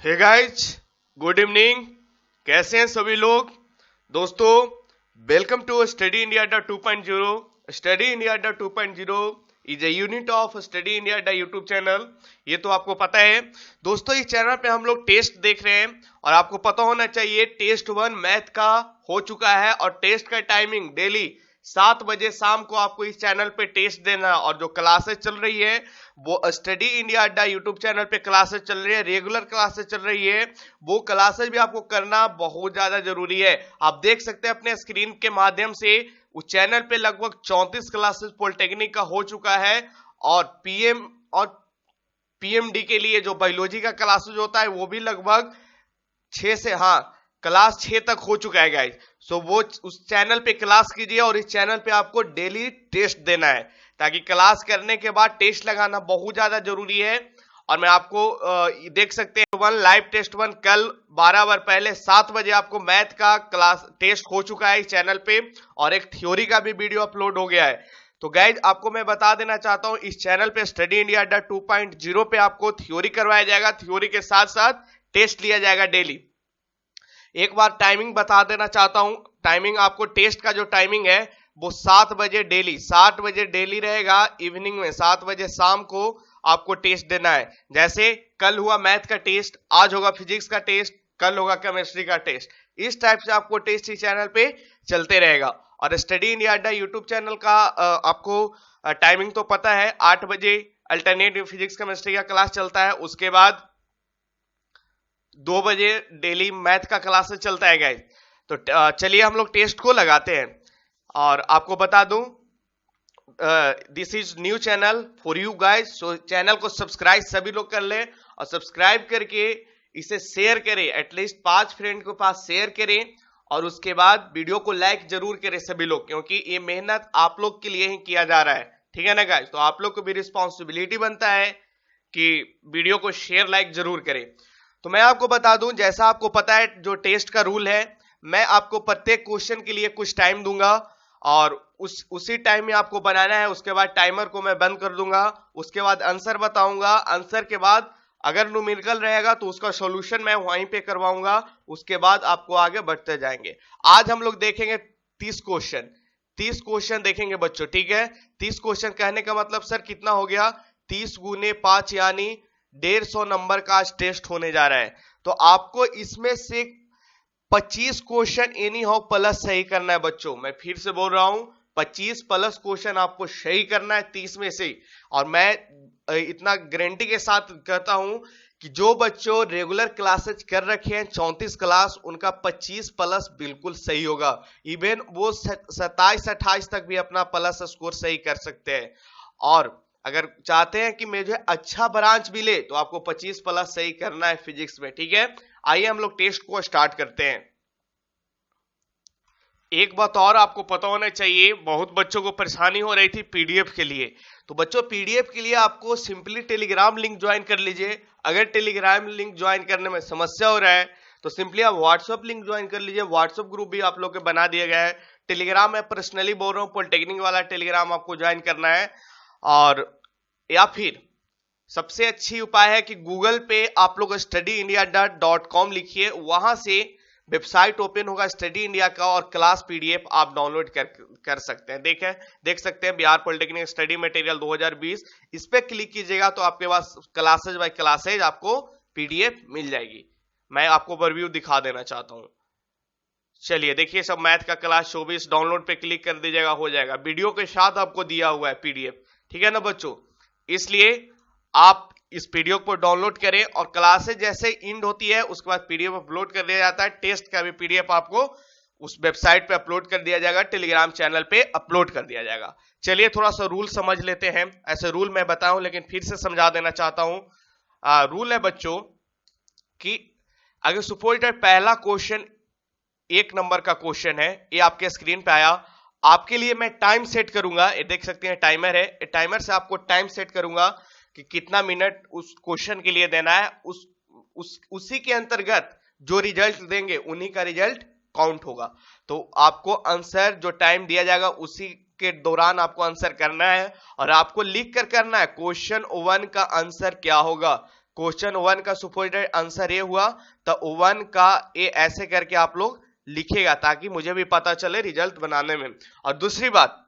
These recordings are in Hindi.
Hey guys, good evening. कैसे हैं सभी लोग? दोस्तों, welcome to study India 2.0। Study India 2.0 is a unit of study India YouTube channel. ये तो आपको पता है दोस्तों। इस चैनल पे हम लोग टेस्ट देख रहे हैं और आपको पता होना चाहिए टेस्ट 1 मैथ का हो चुका है और टेस्ट का टाइमिंग डेली 7 बजे शाम को आपको इस चैनल पे टेस्ट देना है। और जो क्लासेस चल रही है वो स्टडी इंडिया अड्डा यूट्यूब चैनल पे क्लासेस चल रही है, रेगुलर क्लासेस चल रही है। वो क्लासेस भी आपको करना बहुत ज्यादा जरूरी है। आप देख सकते हैं अपने स्क्रीन के माध्यम से उस चैनल पे लगभग 34 क्लासेस पॉलिटेक्निक का हो चुका है और पीएम और पीएमडी के लिए जो बायोलॉजी का क्लासेस होता है वो भी लगभग 6 से क्लास 6 तक हो चुका है गाइज। सो वो उस चैनल पे क्लास कीजिए और इस चैनल पे आपको डेली टेस्ट देना है, ताकि क्लास करने के बाद टेस्ट लगाना बहुत ज्यादा जरूरी है। और मैं आपको देख सकते हैं लाइव टेस्ट 1 कल 12 बार पहले 7 बजे आपको मैथ का क्लास टेस्ट हो चुका है इस चैनल पे और एक थ्योरी का भी वीडियो अपलोड हो गया है। तो गाइज आपको मैं बता देना चाहता हूं इस चैनल पे स्टडी इंडिया 2.0 पे आपको थ्योरी करवाया जाएगा, थ्योरी के साथ साथ टेस्ट लिया जाएगा डेली। एक बार टाइमिंग बता देना चाहता हूं। टाइमिंग आपको टेस्ट का जो टाइमिंग है वो 7 बजे डेली, 7 बजे डेली रहेगा। इवनिंग में 7 बजे शाम को आपको टेस्ट देना है। जैसे कल हुआ मैथ का टेस्ट, आज होगा फिजिक्स का टेस्ट, कल होगा केमिस्ट्री का टेस्ट। इस टाइप से आपको टेस्ट इस चैनल पे चलते रहेगा। और स्टडी इंडिया अड्डा यूट्यूब चैनल का आपको टाइमिंग तो पता है, 8 बजे अल्टरनेटिव फिजिक्स केमिस्ट्री का क्लास चलता है। उसके बाद 2 बजे डेली मैथ का क्लासेस चलता है गाइस। तो चलिए हम लोग टेस्ट को लगाते हैं। और आपको बता दूं this is new channel for you guys, so channel को सब्सक्राइब सभी लोग कर लें और सब्सक्राइब करके इसे शेयर करें, एटलीस्ट 5 फ्रेंड के पास शेयर करें और उसके बाद वीडियो को लाइक जरूर करें सभी लोग, क्योंकि ये मेहनत आप लोग के लिए ही किया जा रहा है। ठीक है ना गाइस? तो आप लोग को भी रिस्पॉन्सिबिलिटी बनता है कि वीडियो को शेयर लाइक जरूर करें। तो मैं आपको बता दूं, जैसा आपको पता है जो टेस्ट का रूल है, मैं आपको प्रत्येक क्वेश्चन के लिए कुछ टाइम दूंगा और उसी टाइम में आपको बनाना है। उसके बाद टाइमर को मैं बंद कर दूंगा। उसके बाद आंसर बताऊंगा। आंसर के बाद अगर न्यूमेरिकल रहेगा तो उसका सॉल्यूशन मैं वहीं पे करवाऊंगा। उसके बाद आपको आगे बढ़ते जाएंगे। आज हम लोग देखेंगे 30 क्वेश्चन, 30 क्वेश्चन देखेंगे बच्चों। ठीक है, 30 क्वेश्चन कहने का मतलब सर कितना हो गया? 30 गुने 5 यानी 150 नंबर का आज टेस्ट होने जा रहा है। तो आपको इसमें से 25 क्वेश्चन एनी हाउ प्लस सही करना है बच्चों। मैं फिर से बोल रहा हूं, 25 प्लस क्वेश्चन आपको सही करना है 30 में से। और मैं इतना गारंटी के साथ कहता हूं कि जो बच्चों रेगुलर क्लासेज कर रखे हैं 34 क्लास, उनका 25 प्लस बिल्कुल सही होगा। इवन वो 27-28 तक भी अपना प्लस स्कोर सही कर सकते हैं। और अगर चाहते हैं कि मुझे अच्छा ब्रांच मिले तो आपको 25 प्लस सही करना है फिजिक्स में। ठीक है, आइए हम लोग टेस्ट को स्टार्ट करते हैं। एक बात और आपको पता होना चाहिए, बहुत बच्चों को परेशानी हो रही थी पीडीएफ के लिए। तो बच्चों पीडीएफ के लिए आपको सिंपली टेलीग्राम लिंक ज्वाइन कर लीजिए। अगर टेलीग्राम लिंक ज्वाइन करने में समस्या हो रहा है तो सिंपली आप व्हाट्सएप लिंक ज्वाइन कर लीजिए। व्हाट्सएप ग्रुप भी आप लोग के बना दिया गया है। टेलीग्राम मैं पर्सनली बोल रहा हूँ, पॉलिटेक्निक वाला टेलीग्राम आपको ज्वाइन करना है। और या फिर सबसे अच्छी उपाय है कि गूगल पे आप लोग studyindia.com लिखिए, वहां से वेबसाइट ओपन होगा स्टडी इंडिया का और क्लास पीडीएफ आप डाउनलोड कर सकते हैं। देख सकते हैं बिहार पॉलिटेक्निक स्टडी मटेरियल 2020, इस पे क्लिक कीजिएगा तो आपके पास क्लासेज बाय क्लासेज आपको पीडीएफ मिल जाएगी। मैं आपको ओवरव्यू दिखा देना चाहता हूं। चलिए देखिए, सब मैथ का क्लास 24 डाउनलोड पे क्लिक कर दीजिएगा, हो जाएगा। वीडियो के साथ आपको दिया हुआ है पीडीएफ। ठीक है ना बच्चों? इसलिए आप इस पीडीएफ को डाउनलोड करें और क्लासेस जैसे इंड होती है उसके बाद पीडीएफ अपलोड कर दिया जाता है। टेस्ट का भी पीडीएफ आपको उस वेबसाइट पे अपलोड कर दिया जाएगा, टेलीग्राम चैनल पे अपलोड कर दिया जाएगा। चलिए थोड़ा सा रूल समझ लेते हैं। ऐसे रूल मैं बताऊं लेकिन फिर से समझा देना चाहता हूं। रूल है बच्चों कि अगर सपोज पहला क्वेश्चन 1 नंबर का क्वेश्चन है, ये आपके स्क्रीन पे आया, आपके लिए मैं टाइम सेट करूंगा। ये देख सकते हैं टाइमर है, टाइमर से आपको टाइम सेट करूंगा कि कितना मिनट उस क्वेश्चन के लिए देना है। उसी के अंतर्गत जो रिजल्ट देंगे उन्हीं का रिजल्ट काउंट होगा। तो आपको आंसर जो टाइम दिया जाएगा उसी के दौरान आपको आंसर करना है और आपको लिख कर करना है क्वेश्चन 1 का आंसर क्या होगा। क्वेश्चन 1 का सुपोजिटेड आंसर ए हुआ तो 1 का ए ऐसे करके आप लोग लिखेगा ताकि मुझे भी पता चले रिजल्ट बनाने में। और दूसरी बात,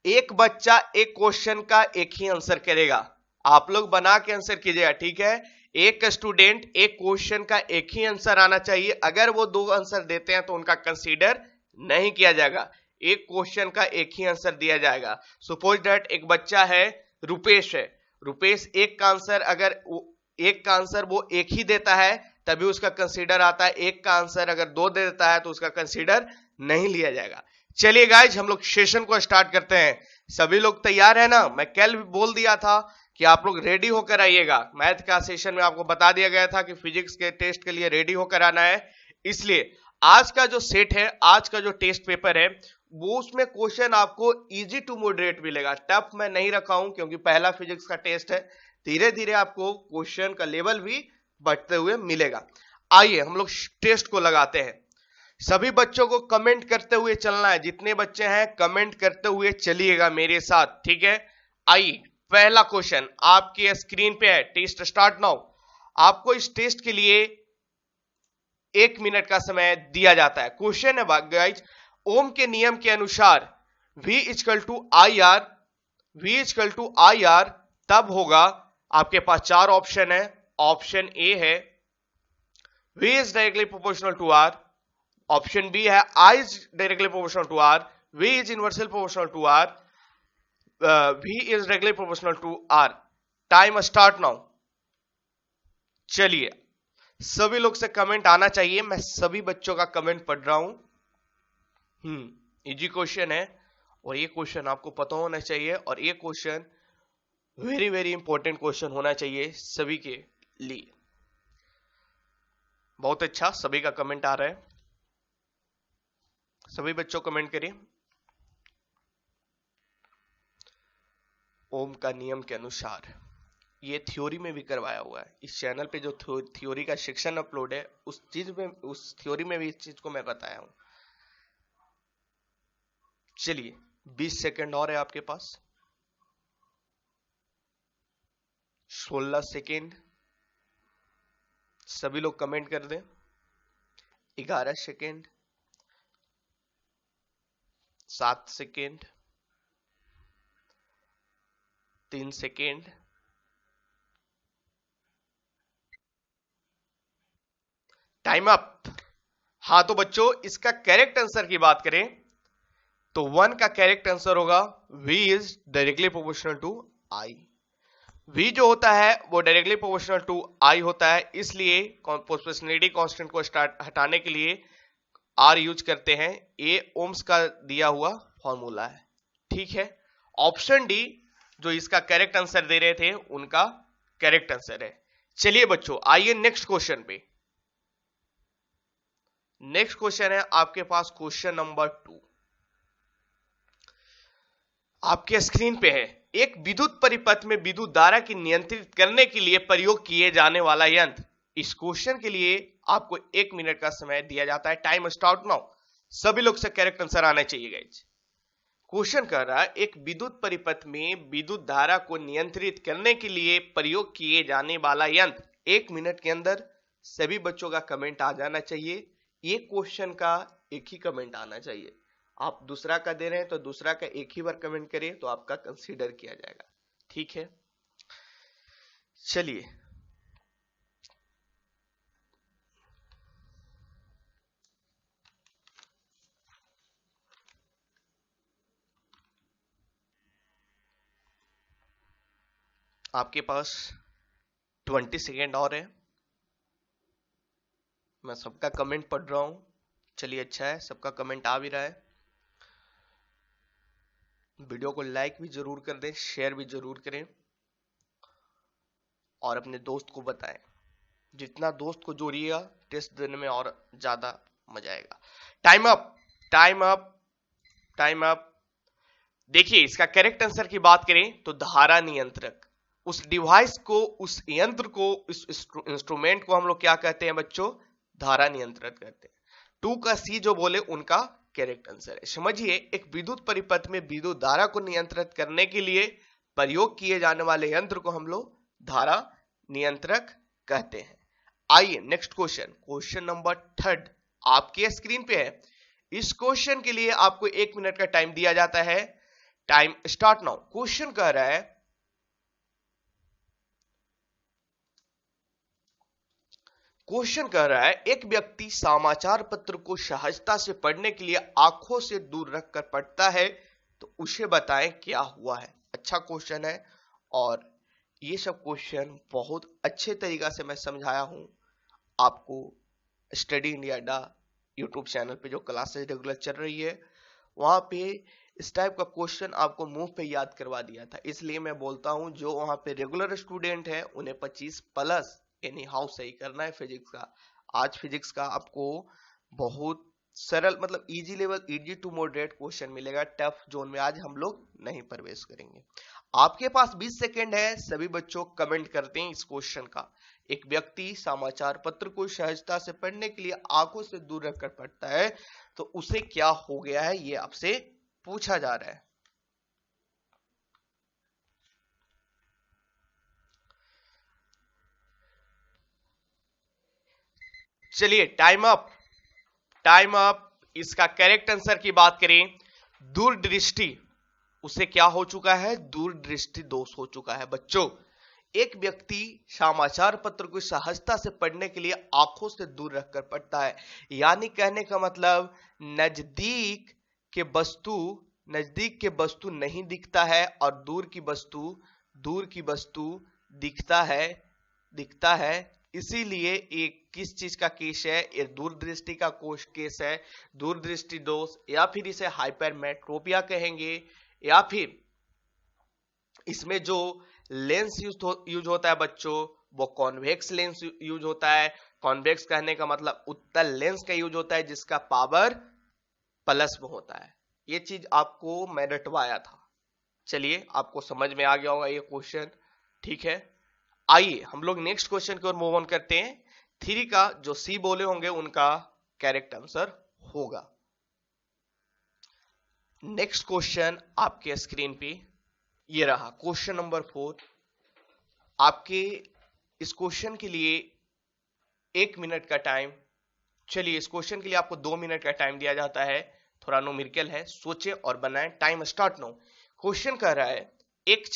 एक बच्चा एक क्वेश्चन का एक ही आंसर करेगा, आप लोग बना के आंसर कीजिएगा, ठीक है। एक स्टूडेंट एक क्वेश्चन का एक ही आंसर आना चाहिए, अगर वो दो आंसर देते हैं तो उनका कंसीडर नहीं किया जाएगा, एक क्वेश्चन का एक ही आंसर दिया जाएगा। सपोज दैट एक बच्चा है रुपेश है, रुपेश एक का आंसर अगर एक का आंसर वो एक ही देता है तभी उसका कंसीडर आता है, एक का आंसर अगर दो दे देता है तो उसका कंसीडर नहीं लिया जाएगा। चलिए गाइज हम लोग सेशन को स्टार्ट करते हैं। सभी लोग तैयार है ना? मैं कल भी बोल दिया था कि आप लोग रेडी होकर आइएगा, मैथ का सेशन में आपको बता दिया गया था कि फिजिक्स के टेस्ट के लिए रेडी होकर आना है। इसलिए आज का जो सेट है, आज का जो टेस्ट पेपर है वो उसमें क्वेश्चन आपको इजी टू मॉडरेट मिलेगा, टफ मैं नहीं रखा हूं क्योंकि पहला फिजिक्स का टेस्ट है, धीरे धीरे आपको क्वेश्चन का लेवल भी बढ़ते हुए मिलेगा। आइए हम लोग टेस्ट को लगाते हैं। सभी बच्चों को कमेंट करते हुए चलना है, जितने बच्चे हैं कमेंट करते हुए चलिएगा मेरे साथ, ठीक है। आइए पहला क्वेश्चन आपके स्क्रीन पे है, टेस्ट स्टार्ट नाउ। आपको इस टेस्ट के लिए 1 मिनट का समय दिया जाता है। क्वेश्चन है गाइज, ओम के नियम के अनुसार V equal to I R तब होगा, आपके पास 4 ऑप्शन है। ऑप्शन ए है V is directly proportional to R, option B है I is directly proportional to R, V is inversely proportional to R, V is directly proportional to R। Time start now. चलिए सभी लोग से कमेंट आना चाहिए, मैं सभी बच्चों का कमेंट पढ़ रहा हूं। इजी क्वेश्चन है और ये क्वेश्चन आपको पता होना चाहिए और ये question very very important question होना चाहिए सभी के लिए। बहुत अच्छा, सभी का कमेंट आ रहा है, सभी बच्चों कमेंट करिए। ओम का नियम के अनुसार, ये थ्योरी में भी करवाया हुआ है, इस चैनल पे जो थ्योरी का सेक्शन अपलोड है उस चीज में, उस थ्योरी में भी इस चीज को मैं बताया हूं। चलिए 20 सेकंड और है आपके पास, 16 सेकंड, सभी लोग कमेंट कर दें। 11 second, 7 second, 3 second, time up. हाँ तो बच्चों इसका करेक्ट आंसर की बात करें तो 1 का करेक्ट आंसर होगा V is directly proportional to I। V जो होता है वो डायरेक्टली प्रोपोर्शनल टू I होता है, इसलिए प्रोपोर्शनलिटी कांस्टेंट को हटाने के लिए R यूज करते हैं। ये ओम्स का दिया हुआ फॉर्मूला है, ठीक है। ऑप्शन डी जो इसका करेक्ट आंसर दे रहे थे उनका करेक्ट आंसर है। चलिए बच्चों आइए नेक्स्ट क्वेश्चन पे। नेक्स्ट क्वेश्चन है आपके पास क्वेश्चन नंबर 2, आपके स्क्रीन पे है। एक विद्युत परिपथ में विद्युत धारा की नियंत्रित करने के लिए प्रयोग किए जाने वाला यंत्र। इस क्वेश्चन के लिए आपको 1 मिनट का समय दिया जाता है। Time start now. सभी लोग से करेक्ट आंसर आना चाहिए गाइस। क्वेश्चन कर रहा है एक विद्युत परिपथ में विद्युत धारा को नियंत्रित करने के लिए प्रयोग किए जाने वाला यंत्र। 1 मिनट के अंदर सभी बच्चों का कमेंट आ जाना चाहिए, ये क्वेश्चन का एक ही कमेंट आना चाहिए। आप दूसरा का दे रहे हैं तो दूसरा का एक ही बार कमेंट करिए तो आपका कंसीडर किया जाएगा, ठीक है। चलिए आपके पास 20 सेकेंड और है, मैं सबका कमेंट पढ़ रहा हूं। चलिए अच्छा है, सबका कमेंट आ भी रहा है। वीडियो को लाइक भी जरूर कर दें, शेयर भी जरूर करें और अपने दोस्त को बताएं। जितना दोस्त को जोड़िएगा टेस्ट देने में और ज्यादा मजा आएगा। Time up, time up, time up. देखिए इसका करेक्ट आंसर की बात करें तो धारा नियंत्रक, उस डिवाइस को, उस यंत्र को, इस इंस्ट्रूमेंट को हम लोग क्या कहते हैं बच्चों? धारा नियंत्रित कहते हैं। 2 का सी जो बोले उनका करेक्ट आंसर है। समझिए एक विद्युत परिपथ में विद्युत धारा को नियंत्रित करने के लिए प्रयोग किए जाने वाले यंत्र को हम लोग धारा नियंत्रक कहते हैं। आइए नेक्स्ट क्वेश्चन, क्वेश्चन नंबर 3 आपके स्क्रीन पे है। इस क्वेश्चन के लिए आपको 1 मिनट का टाइम दिया जाता है। Time start now. क्वेश्चन कह रहा है एक व्यक्ति समाचार पत्र को सहजता से पढ़ने के लिए आंखों से दूर रखकर पढ़ता है, तो उसे बताएं क्या हुआ है। अच्छा क्वेश्चन है और ये सब क्वेश्चन बहुत अच्छे तरीका से मैं समझाया हूं आपको। स्टडी इंडिया यूट्यूब चैनल पे जो क्लासेस रेगुलर चल रही है वहां पे इस टाइप का क्वेश्चन आपको मुंह पे याद करवा दिया था। इसलिए मैं बोलता हूं जो वहां पे रेगुलर स्टूडेंट है उन्हें 25 प्लस एनी हाउ सही करना है फिजिक्स का। आज फिजिक्स का आपको बहुत सरल मतलब easy level, easy to moderate question मिलेगा। टफ जोन में आज हम लोग नहीं प्रवेश करेंगे। आपके पास 20 सेकेंड है। सभी बच्चों कमेंट करते हैं इस क्वेश्चन का। एक व्यक्ति समाचार पत्र को सहजता से पढ़ने के लिए आंखों से दूर रखकर पढ़ता है, तो उसे क्या हो गया है, ये आपसे पूछा जा रहा है। चलिए टाइम अप, टाइम अप। इसका करेक्ट आंसर की बात करें, दूरदृष्टि, उसे क्या हो चुका है, दूरदृष्टि दोष हो चुका है। बच्चों एक व्यक्ति समाचार पत्र को सहजता से पढ़ने के लिए आंखों से दूर रखकर पढ़ता है, यानी कहने का मतलब नजदीक के वस्तु नहीं दिखता है और दूर की वस्तु दिखता है। इसीलिए एक किस चीज का केस है, ये दूरदृष्टि का केस है, दूरदृष्टि दोष, या फिर इसे हाइपरमेट्रोपिया कहेंगे, या फिर इसमें जो लेंस यूज होता है बच्चों वो कॉन्वेक्स लेंस यूज होता है। कॉन्वेक्स कहने का मतलब उत्तल लेंस का यूज होता है जिसका पावर प्लस में होता है। ये चीज आपको मैं रटवाया था। चलिए आपको समझ में आ गया होगा ये क्वेश्चन, ठीक है। आइए हम लोग नेक्स्ट क्वेश्चन की ओर मूव ऑन करते हैं। 3 का जो सी बोले होंगे उनका करेक्ट आंसर होगा। नेक्स्ट क्वेश्चन आपके स्क्रीन पे ये रहा, क्वेश्चन नंबर 4 आपके। इस क्वेश्चन के लिए 1 मिनट का टाइम, चलिए इस क्वेश्चन के लिए आपको 2 मिनट का टाइम दिया जाता है। थोड़ा न्यूमेरिकल है, सोचें और बनाएं। Time start no. क्वेश्चन कह रहा है एक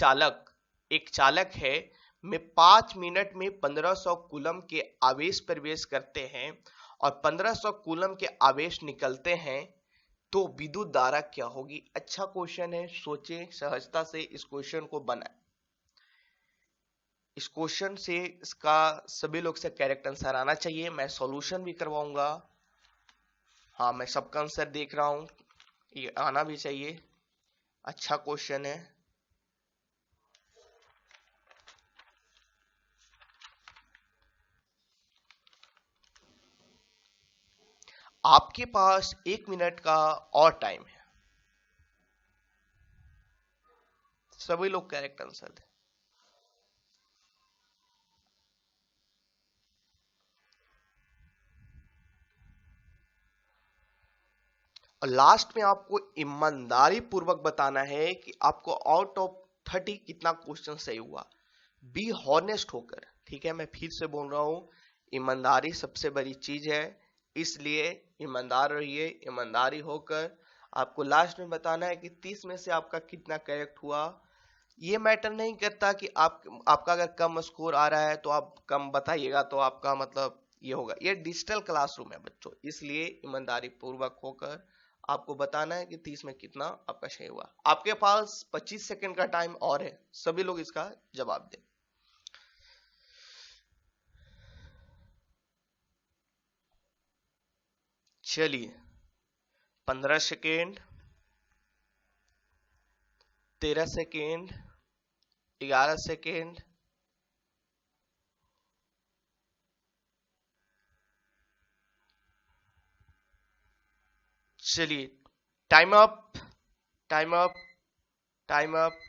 चालक है में 5 मिनट में 1500 कूलम के आवेश प्रवेश करते हैं और 1500 कूलम के आवेश निकलते हैं, तो विद्युत धारा क्या होगी। अच्छा क्वेश्चन है, सोचें सहजता से इस क्वेश्चन को बनाएं। इस क्वेश्चन से इसका सभी लोग से करेक्ट आंसर आना चाहिए। मैं सॉल्यूशन भी करवाऊंगा। हाँ मैं सबका आंसर देख रहा हूं, ये आना भी चाहिए। अच्छा क्वेश्चन है। आपके पास 1 मिनट का और टाइम है। सभी लोग करेक्ट आंसर दें। और लास्ट में आपको ईमानदारी पूर्वक बताना है कि आपको आउट ऑफ 30 कितना क्वेश्चन सही हुआ। बी हॉनेस्ट होकर, ठीक है। मैं फिर से बोल रहा हूं, ईमानदारी सबसे बड़ी चीज है, इसलिए ईमानदार रहिए। ईमानदारी होकर आपको लास्ट में बताना है कि 30 में से आपका कितना करेक्ट हुआ। ये मैटर नहीं करता कि आपका अगर कम स्कोर आ रहा है तो आप कम बताइएगा तो आपका मतलब ये होगा। ये डिजिटल क्लासरूम है बच्चों, इसलिए ईमानदारी पूर्वक होकर आपको बताना है कि 30 में कितना आपका सही हुआ। आपके पास 25 सेकंड का टाइम और है, सभी लोग इसका जवाब दें। चलिए 15 सेकेंड, 13 सेकेंड, 11 सेकेंड, चलिए time up, time up, time up.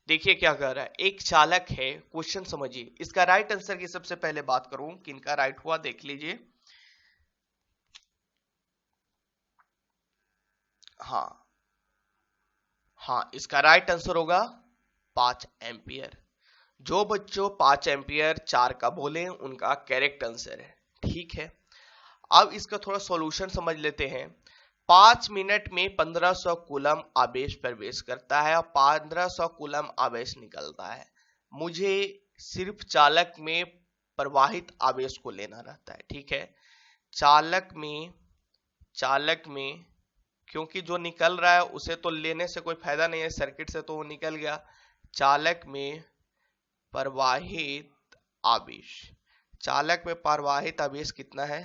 देखिए क्या कह रहा है, एक चालक है। क्वेश्चन समझिए, इसका राइट आंसर की सबसे पहले बात करूं कि इनका राइट हुआ, देख लीजिए। हाँ हाँ, इसका राइट आंसर होगा 5 एम्पियर। जो बच्चों 5 एम्पियर 4 का बोले उनका करेक्ट आंसर है। ठीक है, अब इसका थोड़ा सॉल्यूशन समझ लेते हैं। 5 मिनट में 1500 कूलम आवेश प्रवेश करता है और 1500 कूलम आवेश निकलता है। मुझे सिर्फ चालक में प्रवाहित आवेश को लेना रहता है। ठीक है, चालक में क्योंकि जो निकल रहा है उसे तो लेने से कोई फायदा नहीं है, सर्किट से तो वो निकल गया। चालक में प्रवाहित आवेश, चालक में प्रवाहित आवेश कितना है?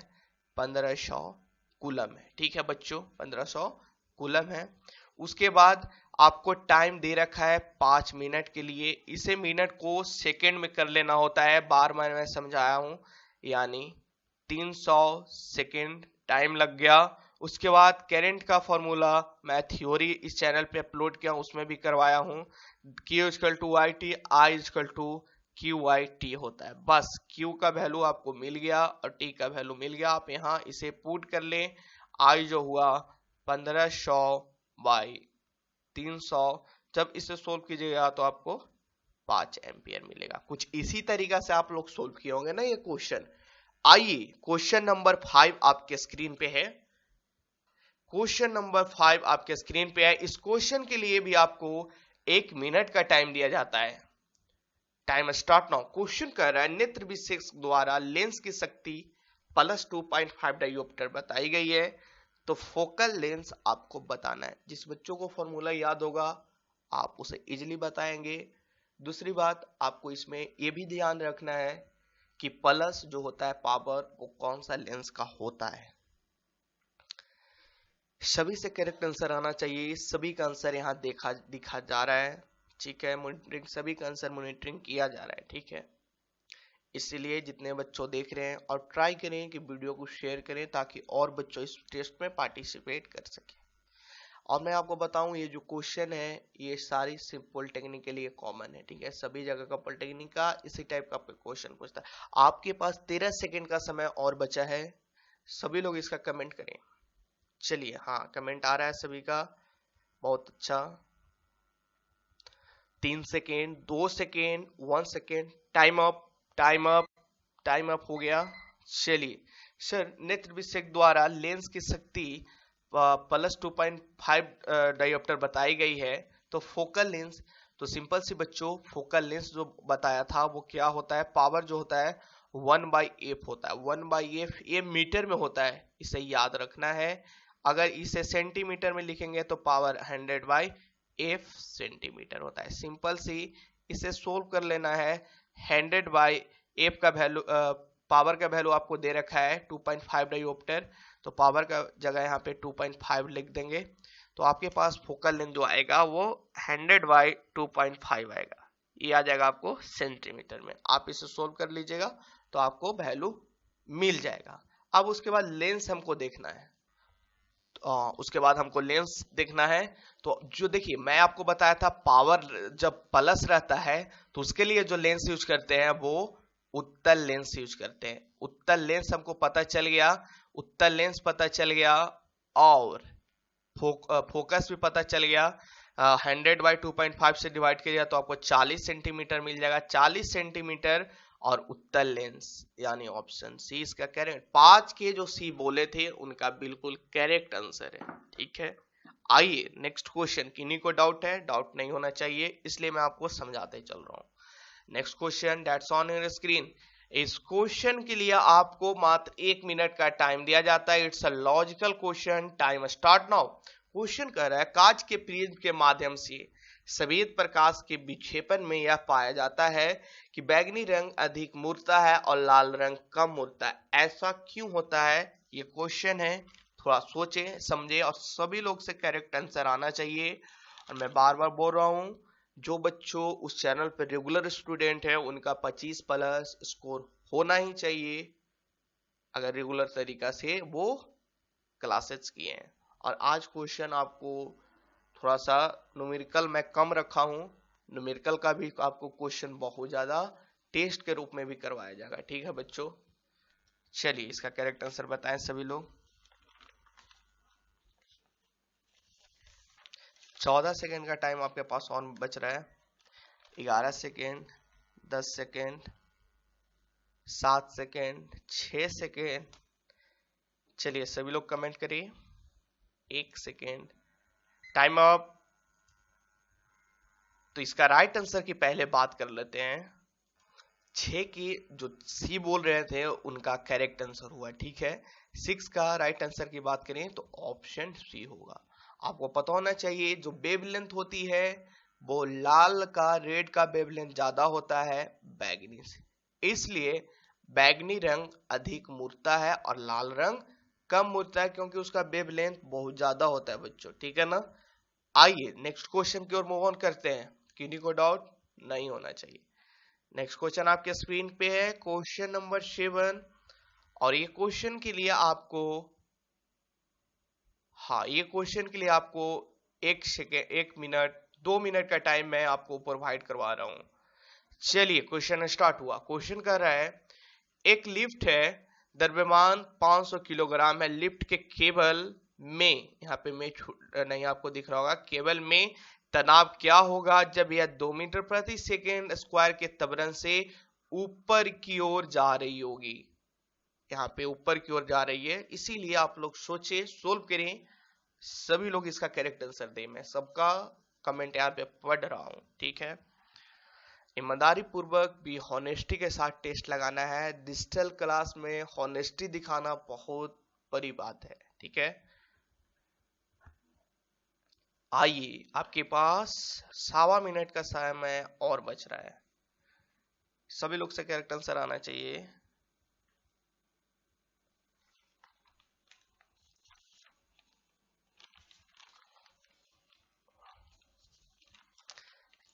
1500 कूलम है। ठीक है बच्चों, 1500 कूलम है। उसके बाद आपको टाइम दे रखा है 5 मिनट के लिए। इसे मिनट को सेकंड में कर लेना होता है, बार बार मैं समझाया हूं, यानी 300 सेकंड टाइम लग गया। उसके बाद करंट का फॉर्मूला मैं थ्योरी इस चैनल पे अपलोड किया, उसमें भी करवाया हूं। Q equal to I T, I equal to Q I T होता है। बस Q का वैल्यू आपको मिल गया और T का वैल्यू मिल गया। आप यहाँ इसे पुट कर लें। I जो हुआ 1500 बाई 300, जब इसे सोल्व कीजिएगा तो आपको 5 एम्पियर मिलेगा। कुछ इसी तरीका से आप लोग सोल्व किए होंगे ना ये क्वेश्चन। आइए क्वेश्चन नंबर 5 आपके स्क्रीन पे है। क्वेश्चन नंबर 5 आपके स्क्रीन पे है। इस क्वेश्चन के लिए भी आपको 1 मिनट का टाइम दिया जाता है। Time start now. क्वेश्चन कर रहा है नेत्र विशेषक द्वारा लेंस की शक्ति प्लस 2.5 डायोप्टर बताई गई है, तो फोकल लेंस आपको बताना है। जिस बच्चों को फॉर्मूला याद होगा आप उसे इजीली बताएंगे। दूसरी बात आपको इसमें यह भी ध्यान रखना है कि प्लस जो होता है पावर, वो कौन सा लेंस का होता है। सभी से करेक्ट आंसर आना चाहिए। सभी का आंसर यहाँ दिखा जा रहा है। ठीक है, मॉनिटरिंग, सभी का आंसर मॉनिटरिंग किया जा रहा है। ठीक है, इसलिए जितने बच्चों देख रहे हैं और ट्राई करें कि वीडियो को शेयर करें ताकि और बच्चों इस टेस्ट में पार्टिसिपेट कर सके। और मैं आपको बताऊं ये जो क्वेश्चन है ये सारी सिंपल टेक्निक के लिए कॉमन है। ठीक है, सभी जगह का पॉलिटेक्निक का इसी टाइप का क्वेश्चन पूछता है। आपके पास 13 सेकेंड का समय और बचा है। सभी लोग इसका कमेंट करें। चलिए, हाँ कमेंट आ रहा है सभी का, बहुत अच्छा। 3 second, 2 second, 1 second, time up, time up, time up हो गया। चलिए सर, नेत्र विशेषक द्वारा लेंस की शक्ति प्लस 2.5 डायोप्टर बताई गई है, तो फोकल लेंस, तो सिंपल सी बच्चों फोकल लेंस जो बताया था वो क्या होता है, पावर जो होता है 1/f होता है। 1/f ये मीटर में होता है, इसे याद रखना है। अगर इसे सेंटीमीटर में लिखेंगे तो पावर 100/f सेंटीमीटर होता है। सिंपल सी इसे सोल्व कर लेना है। 100/f का वैल्यू, पावर का वैल्यू आपको दे रखा है 2.5 डायोप्टर, तो पावर का जगह यहाँ पे 2.5 लिख देंगे, तो आपके पास फोकल लेंथ जो आएगा वो 100/2.5 आएगा। ये आ जाएगा आपको सेंटीमीटर में। आप इसे सोल्व कर लीजिएगा तो आपको वैल्यू मिल जाएगा। अब उसके बाद लेंस हमको देखना है। उसके बाद हमको लेंस देखना है। तो जो देखिए मैं आपको बताया था पावर जब प्लस रहता है तो उसके लिए जो लेंस यूज करते हैं वो उत्तल लेंस यूज करते हैं। उत्तल लेंस हमको पता चल गया, उत्तल लेंस पता चल गया, और फोकस भी पता चल गया। 100/2.5 से डिवाइड किया तो आपको 40 सेंटीमीटर मिल जाएगा, 40 सेंटीमीटर। और उत्तल लेंस यानी ऑप्शन सी इसका करेक्ट। 5 के जो सी बोले थे उनका बिल्कुल करेक्ट आंसर है। ठीक है, आइए नेक्स्ट क्वेश्चन। किन्हीं को डाउट है? डाउट नहीं होना चाहिए, इसलिए मैं आपको समझाते चल रहा हूं। Next question that's on your screen. इस क्वेश्चन के लिए आपको मात्र 1 मिनट का टाइम दिया जाता है। It's a logical question. Time start now. Question कर रहा है कांच के प्रिज्म के माध्यम से सफेद प्रकाश के विक्षेपण में यह पाया जाता है कि बैंगनी रंग अधिक मुड़ता है और लाल रंग कम मुड़ता है। ऐसा क्यों होता है? ये क्वेश्चन है, थोड़ा सोचे समझे और सभी लोग से करेक्ट आंसर आना चाहिए। और मैं बार बार बोल रहा हूं, जो बच्चों उस चैनल पर रेगुलर स्टूडेंट है उनका 25+ स्कोर होना ही चाहिए, अगर रेगुलर तरीका से वो क्लासेस किए हैं। और आज क्वेश्चन आपको थोड़ा सा न्यूमेरिकल मैं कम रखा हूं, न्यूमेरिकल का भी आपको क्वेश्चन बहुत ज्यादा टेस्ट के रूप में भी करवाया जाएगा। ठीक है बच्चों, चलिए इसका करेक्ट आंसर बताएं सभी लोग। 14 सेकेंड का टाइम आपके पास ऑन बच रहा है। 11 सेकेंड, 10 सेकेंड, 7 सेकेंड, 6 सेकेंड। चलिए सभी लोग कमेंट करिए। 1 सेकेंड, टाइम अप। तो इसका राइट आंसर की पहले बात कर लेते हैं। 6 की जो सी बोल रहे थे उनका करेक्ट आंसर हुआ, ठीक है। 6 का राइट आंसर की बात करें तो ऑप्शन सी होगा। आपको पता होना चाहिए जो वेवलेंथ होती है वो लाल का रेड का वेवलेंथ ज्यादा होता है बैगनी से, इसलिए बैगनी रंग अधिक मुड़ता है और लाल रंग कम मुड़ता है, क्योंकि उसका वेवलेंथ बहुत ज्यादा होता है बच्चों, ठीक है ना। आइए नेक्स्ट क्वेश्चन की ओर मूव ऑन करते हैं, किन्हीं को डाउट नहीं होना चाहिए। नेक्स्ट क्वेश्चन आपके स्क्रीन पे है, क्वेश्चन नंबर 7। और ये क्वेश्चन के लिए आपको, हाँ ये क्वेश्चन के लिए आपको 1 सेकेंड, 1 मिनट, 2 मिनट का टाइम मैं आपको प्रोवाइड करवा रहा हूं। चलिए क्वेश्चन स्टार्ट हुआ। क्वेश्चन कर रहा है, एक लिफ्ट है, द्रव्यमान 500 किलोग्राम है, लिफ्ट के केबल में, यहाँ पे में नहीं आपको दिख रहा होगा, केबल में तनाव क्या होगा जब यह 2 मीटर प्रति सेकेंड स्क्वायर के त्वरण से ऊपर की ओर जा रही होगी। यहाँ पे ऊपर की ओर जा रही है, इसीलिए आप लोग सोचे, सोल्व करें, सभी लोग इसका करेक्ट आंसर दें। मैं सबका कमेंट यहाँ पे पढ़ रहा हूं, ठीक है। ईमानदारी पूर्वक भी हॉनेस्टी के साथ टेस्ट लगाना है। डिजिटल क्लास में हॉनेस्टी दिखाना बहुत बड़ी बात है, ठीक है। आइए आपके पास 1.25 मिनट का समय और बच रहा है, सभी लोग से करेक्ट आंसर आना चाहिए।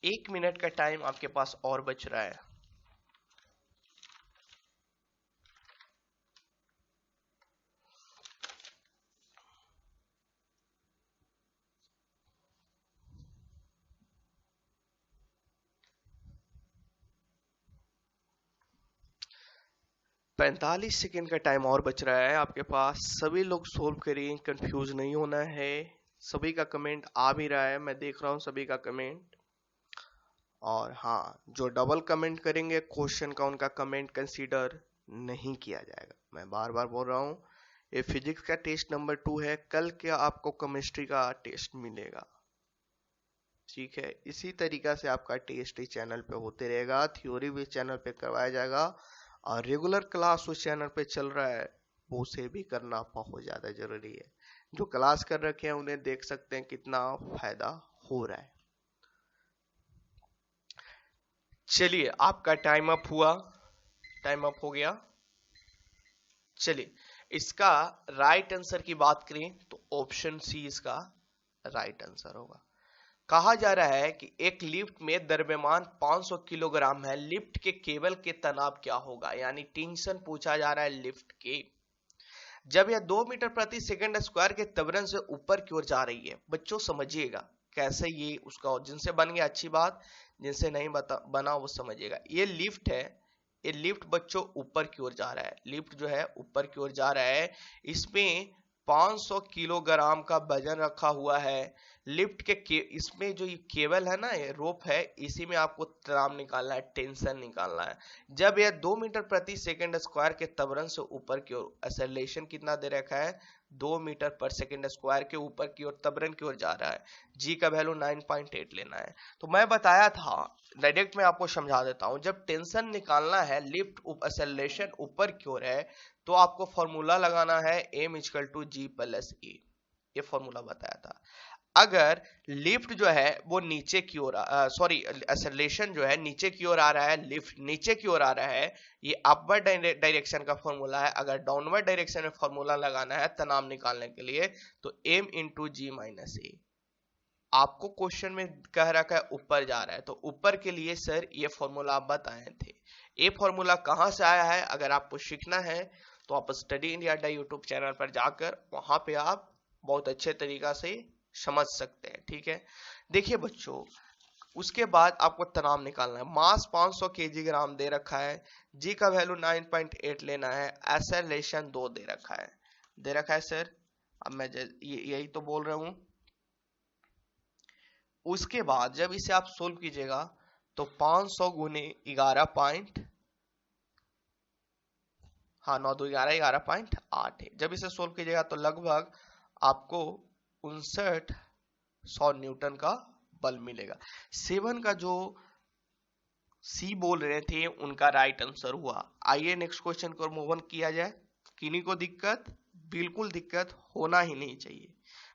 एक मिनट का टाइम आपके पास और बच रहा है। पैंतालीस सेकेंड का टाइम और बच रहा है आपके पास, सभी लोग सोल्व करिए, कंफ्यूज नहीं होना है। सभी का कमेंट आ भी रहा है, मैं देख रहा हूँ सभी का कमेंट। और हाँ, जो डबल कमेंट करेंगे क्वेश्चन का, उनका कमेंट कंसीडर नहीं किया जाएगा। मैं बार बार बोल रहा हूँ, ये फिजिक्स का टेस्ट नंबर 2 है, कल क्या आपको केमिस्ट्री का टेस्ट मिलेगा, ठीक है। इसी तरीका से आपका टेस्ट इस चैनल पे होते रहेगा, थ्योरी भी चैनल पे करवाया जाएगा, और रेगुलर क्लास उस चैनल पे चल रहा है, वो से भी करना बहुत ज्यादा जरूरी है। जो क्लास कर रखे हैं उन्हें देख सकते हैं कितना फायदा हो रहा है। चलिए आपका टाइम अप हुआ, टाइम अप हो गया। चलिए इसका राइट आंसर की बात करें तो ऑप्शन सी इसका राइट आंसर होगा। कहा जा रहा है कि एक लिफ्ट में द्रव्यमान 500 किलोग्राम है, लिफ्ट के केबल के तनाव क्या होगा, यानी टेंशन पूछा जा रहा है लिफ्ट के, जब यह 2 मीटर प्रति सेकंड स्क्वायर के त्वरण से ऊपर की ओर जा रही है। बच्चों समझिएगा कैसे ये उसका, जिनसे बन गया अच्छी बात, जिनसे नहीं बना वो समझिएगा। ये लिफ्ट है, ये लिफ्ट बच्चों ऊपर की ओर जा रहा है, लिफ्ट जो है ऊपर की ओर जा रहा है, इसमें 500 किलोग्राम का वजन रखा हुआ है। लिफ्ट के इसमें जो ये केबल है ना, ये रोप है, इसी में आपको तनाव निकालना है, टेंशन निकालना है। जब यह 2 मीटर प्रति सेकंड स्क्वायर के त्वरण से ऊपर की ओर, एक्सेलरेशन कितना दे रखा है, 2 मीटर पर सेकंड स्क्वायर के ऊपर की ओर, त्वरण की ओर जा रहा है, जी का वैल्यू 9.8 लेना है। तो मैं बताया था, डायरेक्ट मैं आपको समझा देता हूं, जब टेंशन निकालना है, लिफ्ट एक्सेलरेशन ऊपर की ओर है, तो आपको फॉर्मूला लगाना है m=g+e, ये फॉर्मूला बताया था। अगर लिफ्ट जो है वो नीचे की ओर, सॉरी एक्सेलरेशन जो है नीचे की ओर आ रहा है, लिफ्ट नीचे की ओर आ रहा है, ये अपवर्ड डायरेक्शन का फॉर्मूला है। अगर डाउनवर्ड डायरेक्शन में फॉर्मूला लगाना है तनाव निकालने के लिए तो m×g-a। आपको क्वेश्चन में कह रखा है ऊपर जा रहा है, तो ऊपर के लिए सर ये फॉर्मूला आप बताए थे। ये फॉर्मूला कहां से आया है, अगर आपको सीखना है तो आप स्टडी इंडिया यूट्यूब चैनल पर जाकर वहां पे आप बहुत अच्छे तरीका से समझ सकते हैं, ठीक है। देखिए बच्चों, उसके बाद आपको तनाव निकालना है। मास 500 किलोग्राम दे रखा है, जी का वैल्यू 9.8 लेना है, एक्सेलरेशन 2 दे रखा है, दे रखा है सर। अब मैं यही तो बोल रहा हूं। उसके बाद जब इसे आप सोल्व कीजिएगा तो 500 गुने 11 पॉइंट, हाँ 9 2 11 11.8 है। जब इसे सोल्व कीजिएगा तो लगभग आपको 5900 न्यूटन का बल मिलेगा। 7 का जो सी बोल रहे थे उनका राइट आंसर हुआ। आइए नेक्स्ट क्वेश्चन को मूव ऑन किया जाए। किन्हीं को दिक्कत, बिल्कुल दिक्कत होना ही नहीं चाहिए।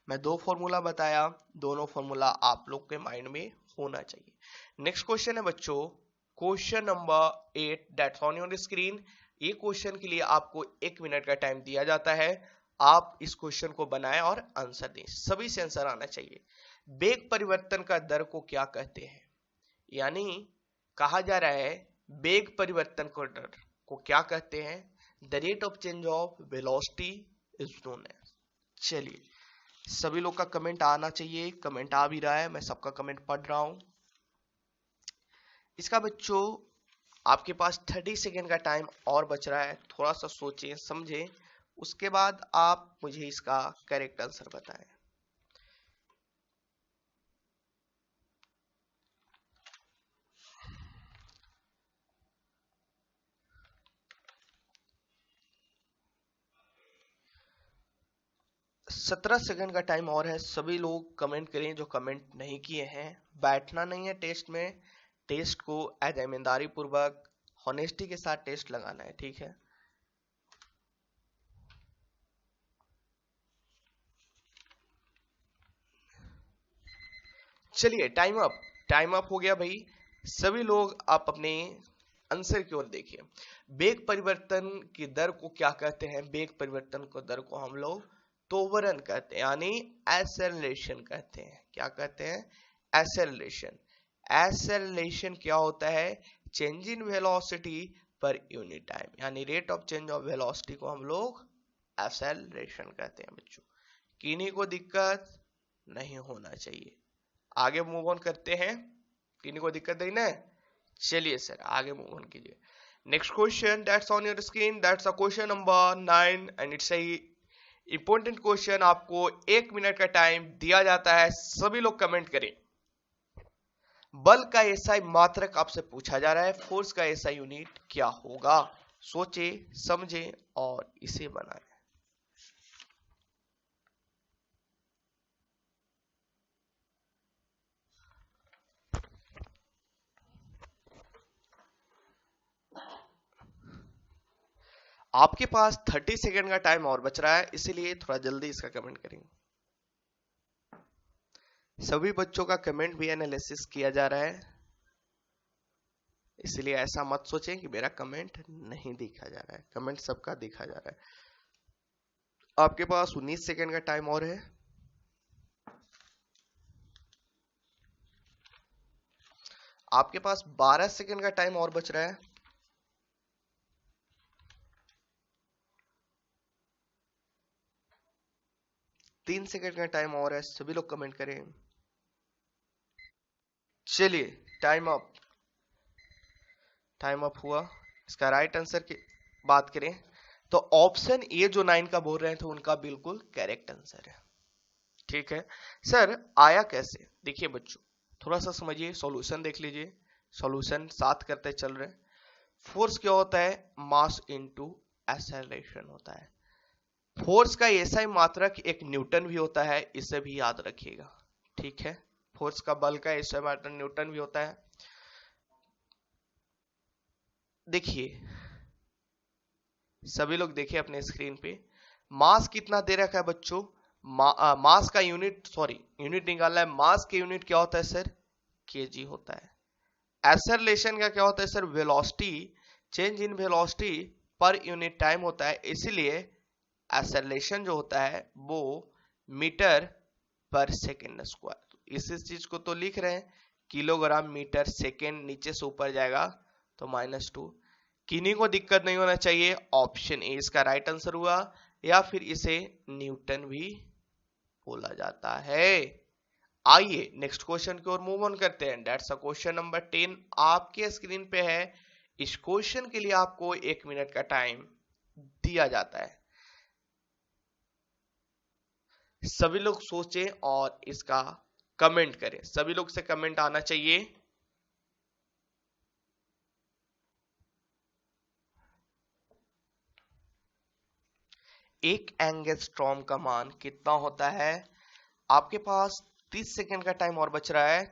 मैं 2 फॉर्मूला बताया, दोनों फॉर्मूला आप लोग के माइंड में होना चाहिए। नेक्स्ट क्वेश्चन है बच्चों, question number 8 that's on your screen. ये क्वेश्चन के लिए आपको 1 मिनट का टाइम दिया जाता है। आप इस क्वेश्चन को बनाएं और आंसर दें। सभी से आंसर आना चाहिए। वेग परिवर्तन का दर को क्या कहते हैं? यानी कहा जा रहा है वेग परिवर्तन को दर को क्या कहते हैं? The rate of change of velocity is known as. चलिए सभी लोग का कमेंट आना चाहिए। कमेंट आ भी रहा है, मैं सबका कमेंट पढ़ रहा हूं। इसका बच्चों आपके पास 30 सेकेंड का टाइम और बच रहा है। थोड़ा सा सोचें समझें, उसके बाद आप मुझे इसका करेक्ट आंसर बताएं। सत्रह सेकंड का टाइम और है। सभी लोग कमेंट करें जो कमेंट नहीं किए हैं। बैठना नहीं है टेस्ट में। टेस्ट को एज ईमानदारी पूर्वक हॉनेस्टी के साथ टेस्ट लगाना है, ठीक है? चलिए टाइम अप हो गया भाई। सभी लोग आप अपने आंसर की ओर देखिए। वेग परिवर्तन की दर को क्या कहते हैं? वेग परिवर्तन को दर को हम लोग त्वरण कहते हैं, यानी एक्सेलरेशन कहते हैं। क्या कहते हैं? एक्सेलरेशन। एक्सेलरेशन क्या होता है? Change in velocity per unit time, यानी rate of change of velocity को हम लोग एक्सेलरेशन कहते हैं बच्चों। किन्हीं को दिक्कत नहीं होना चाहिए। आगे मूव ऑन करते हैं। किन्हीं को दिक्कत नहीं ना? चलिए सर आगे मूव ऑन कीजिए। Next question that's on your screen, that's a question number 9 and it's a important question. आपको 1 मिनट का टाइम दिया जाता है। सभी लोग कमेंट करें। बल का एसआई मात्रक आपसे पूछा जा रहा है। फोर्स का एसआई यूनिट क्या होगा? सोचे समझे और इसे बनाए। आपके पास 30 सेकेंड का टाइम और बच रहा है, इसीलिए थोड़ा जल्दी इसका कमेंट करेंगे। सभी बच्चों का कमेंट भी एनालिसिस किया जा रहा है, इसलिए ऐसा मत सोचें कि मेरा कमेंट नहीं देखा जा रहा है। कमेंट सबका देखा जा रहा है। आपके पास 19 सेकेंड का टाइम और है। आपके पास 12 सेकेंड का टाइम और बच रहा है। तीन सेकेंड का टाइम और है। सभी लोग कमेंट करें। चलिए टाइम अप हुआ। इसका राइट आंसर की बात करें तो ऑप्शन ए जो 9 का बोल रहे थे उनका बिल्कुल करेक्ट आंसर है, ठीक है? सर आया कैसे? देखिए बच्चों थोड़ा सा समझिए, सॉल्यूशन देख लीजिए। सॉल्यूशन साथ करते चल रहे। फोर्स क्या होता है? मास इनटू एक्सेलरेशन होता है। फोर्स का एसआई मात्रक एक न्यूटन भी होता है, इसे भी याद रखिएगा, ठीक है? फोर्स का बल का एसआई मात्रक न्यूटन भी होता है। देखिए सभी लोग देखिए अपने स्क्रीन पे, मास कितना दे रखा है बच्चों? मास का यूनिट, सॉरी यूनिट निकालना है। मास के यूनिट क्या होता है सर? केजी होता है। एक्सेलरेशन का क्या होता है sir? Velocity, change in velocity per unit time होता है, इसीलिए एक्सेलरेशन जो होता है वो मीटर पर सेकेंड स्क्वायर। इस चीज को तो लिख रहे हैं किलोग्राम मीटर सेकेंड, नीचे से ऊपर जाएगा तो -2। किन्हीं को दिक्कत नहीं होना चाहिए। ऑप्शन ए इसका राइट आंसर हुआ, या फिर इसे न्यूटन भी बोला जाता है। आइए नेक्स्ट क्वेश्चन की ओर मूव ऑन करते हैं। दैट्स अ क्वेश्चन नंबर 10 आपके स्क्रीन पे है। इस क्वेश्चन के लिए आपको 1 मिनट का टाइम दिया जाता है। सभी लोग सोचें और इसका कमेंट करें। सभी लोग से कमेंट आना चाहिए। एक एंगस्ट्रॉम का मान कितना होता है? आपके पास 30 सेकंड का टाइम और बच रहा है,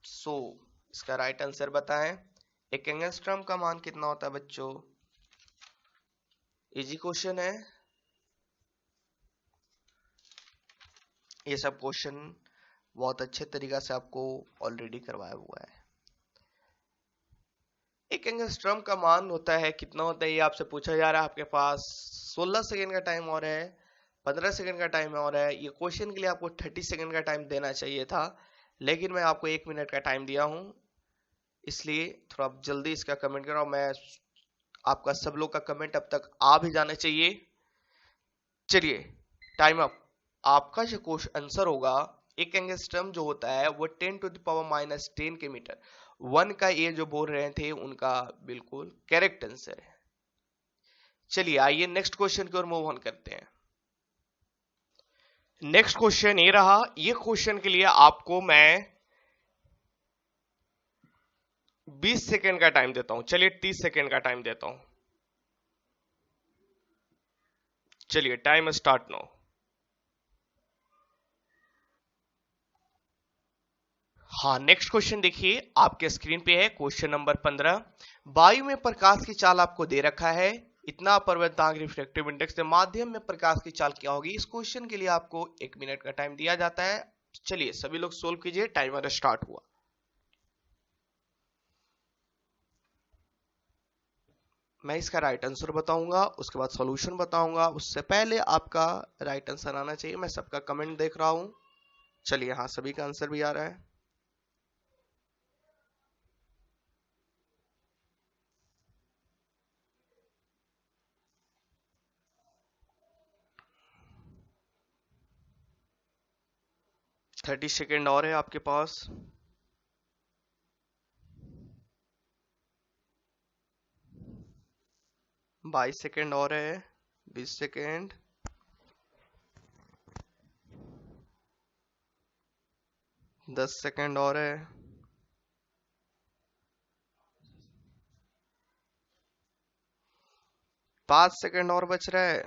सो इसका राइट आंसर बताएं। एक एंगस्ट्रॉम का मान कितना होता है बच्चों? इजी क्वेश्चन है, ये सब क्वेश्चन बहुत अच्छे तरीका से आपको ऑलरेडी करवाया हुआ है। एक एंगस्ट्रॉम का मान होता है, कितना होता है ये आपसे पूछा जा रहा है। आपके पास 16 सेकंड का टाइम और है, 15 सेकंड का टाइम और है। ये क्वेश्चन के लिए आपको 30 सेकंड का टाइम देना चाहिए था, लेकिन मैं आपको 1 मिनट का टाइम दिया हूं, इसलिए थोड़ा जल्दी इसका कमेंट करो। मैं आपका सब लोग का कमेंट अब तक आ भी जाना चाहिए। चलिए टाइम अप। आपका जो क्वेश्चन आंसर होगा, एक एंगस्ट्रॉम जो होता है वो 10 टू द पावर -10 के मीटर 1 का ये जो बोल रहे थे उनका बिल्कुल करेक्ट आंसर है। चलिए आइए नेक्स्ट क्वेश्चन की ओर मूव ऑन करते हैं। नेक्स्ट क्वेश्चन ये रहा। ये क्वेश्चन के लिए आपको मैं 20 सेकेंड का टाइम देता हूं। चलिए 30 सेकेंड का टाइम देता हूं। चलिए टाइम स्टार्ट नाउ। हाँ, नेक्स्ट क्वेश्चन देखिए आपके स्क्रीन पे है, क्वेश्चन नंबर 15। वायु में प्रकाश की चाल आपको दे रखा है, इतना अपवर्तनांक रिफ्रैक्टिव इंडेक्स से माध्यम में प्रकाश की चाल क्या होगी? इस क्वेश्चन के लिए आपको 1 मिनट का टाइम दिया जाता है। चलिए सभी लोग सोल्व कीजिए, टाइमर स्टार्ट हुआ। मैं इसका राइट आंसर बताऊंगा, उसके बाद सॉल्यूशन बताऊंगा, उससे पहले आपका राइट आंसर आना चाहिए। मैं सबका कमेंट देख रहा हूं। चलिए हाँ, सभी का आंसर भी आ रहा है। थर्टी सेकेंड और है आपके पास। बाईस सेकेंड और है। 20 सेकेंड। 10 सेकेंड और है। 5 सेकेंड और बच रहा है।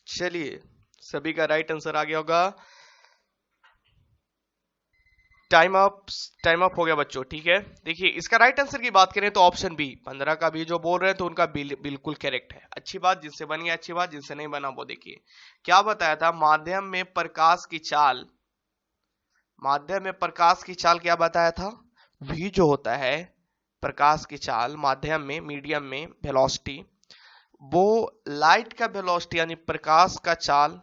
चलिए सभी का राइट आंसर आ गया होगा। Time up. टाइम अप हो गया बच्चों, ठीक है। देखिए इसका राइट आंसर की बात करें तो ऑप्शन बी 15 का भी जो बोल रहे हैं तो उनका बिल्कुल करेक्ट है। अच्छी बात, जिनसे बन गया अच्छी बात, जिनसे नहीं बना वो देखिए क्या बताया था। माध्यम में प्रकाश की चाल, माध्यम में प्रकाश की चाल क्या बताया था? v जो होता है प्रकाश की चाल माध्यम में, मीडियम में वेलोसिटी, वो लाइट का वेलोसिटी यानी प्रकाश का चाल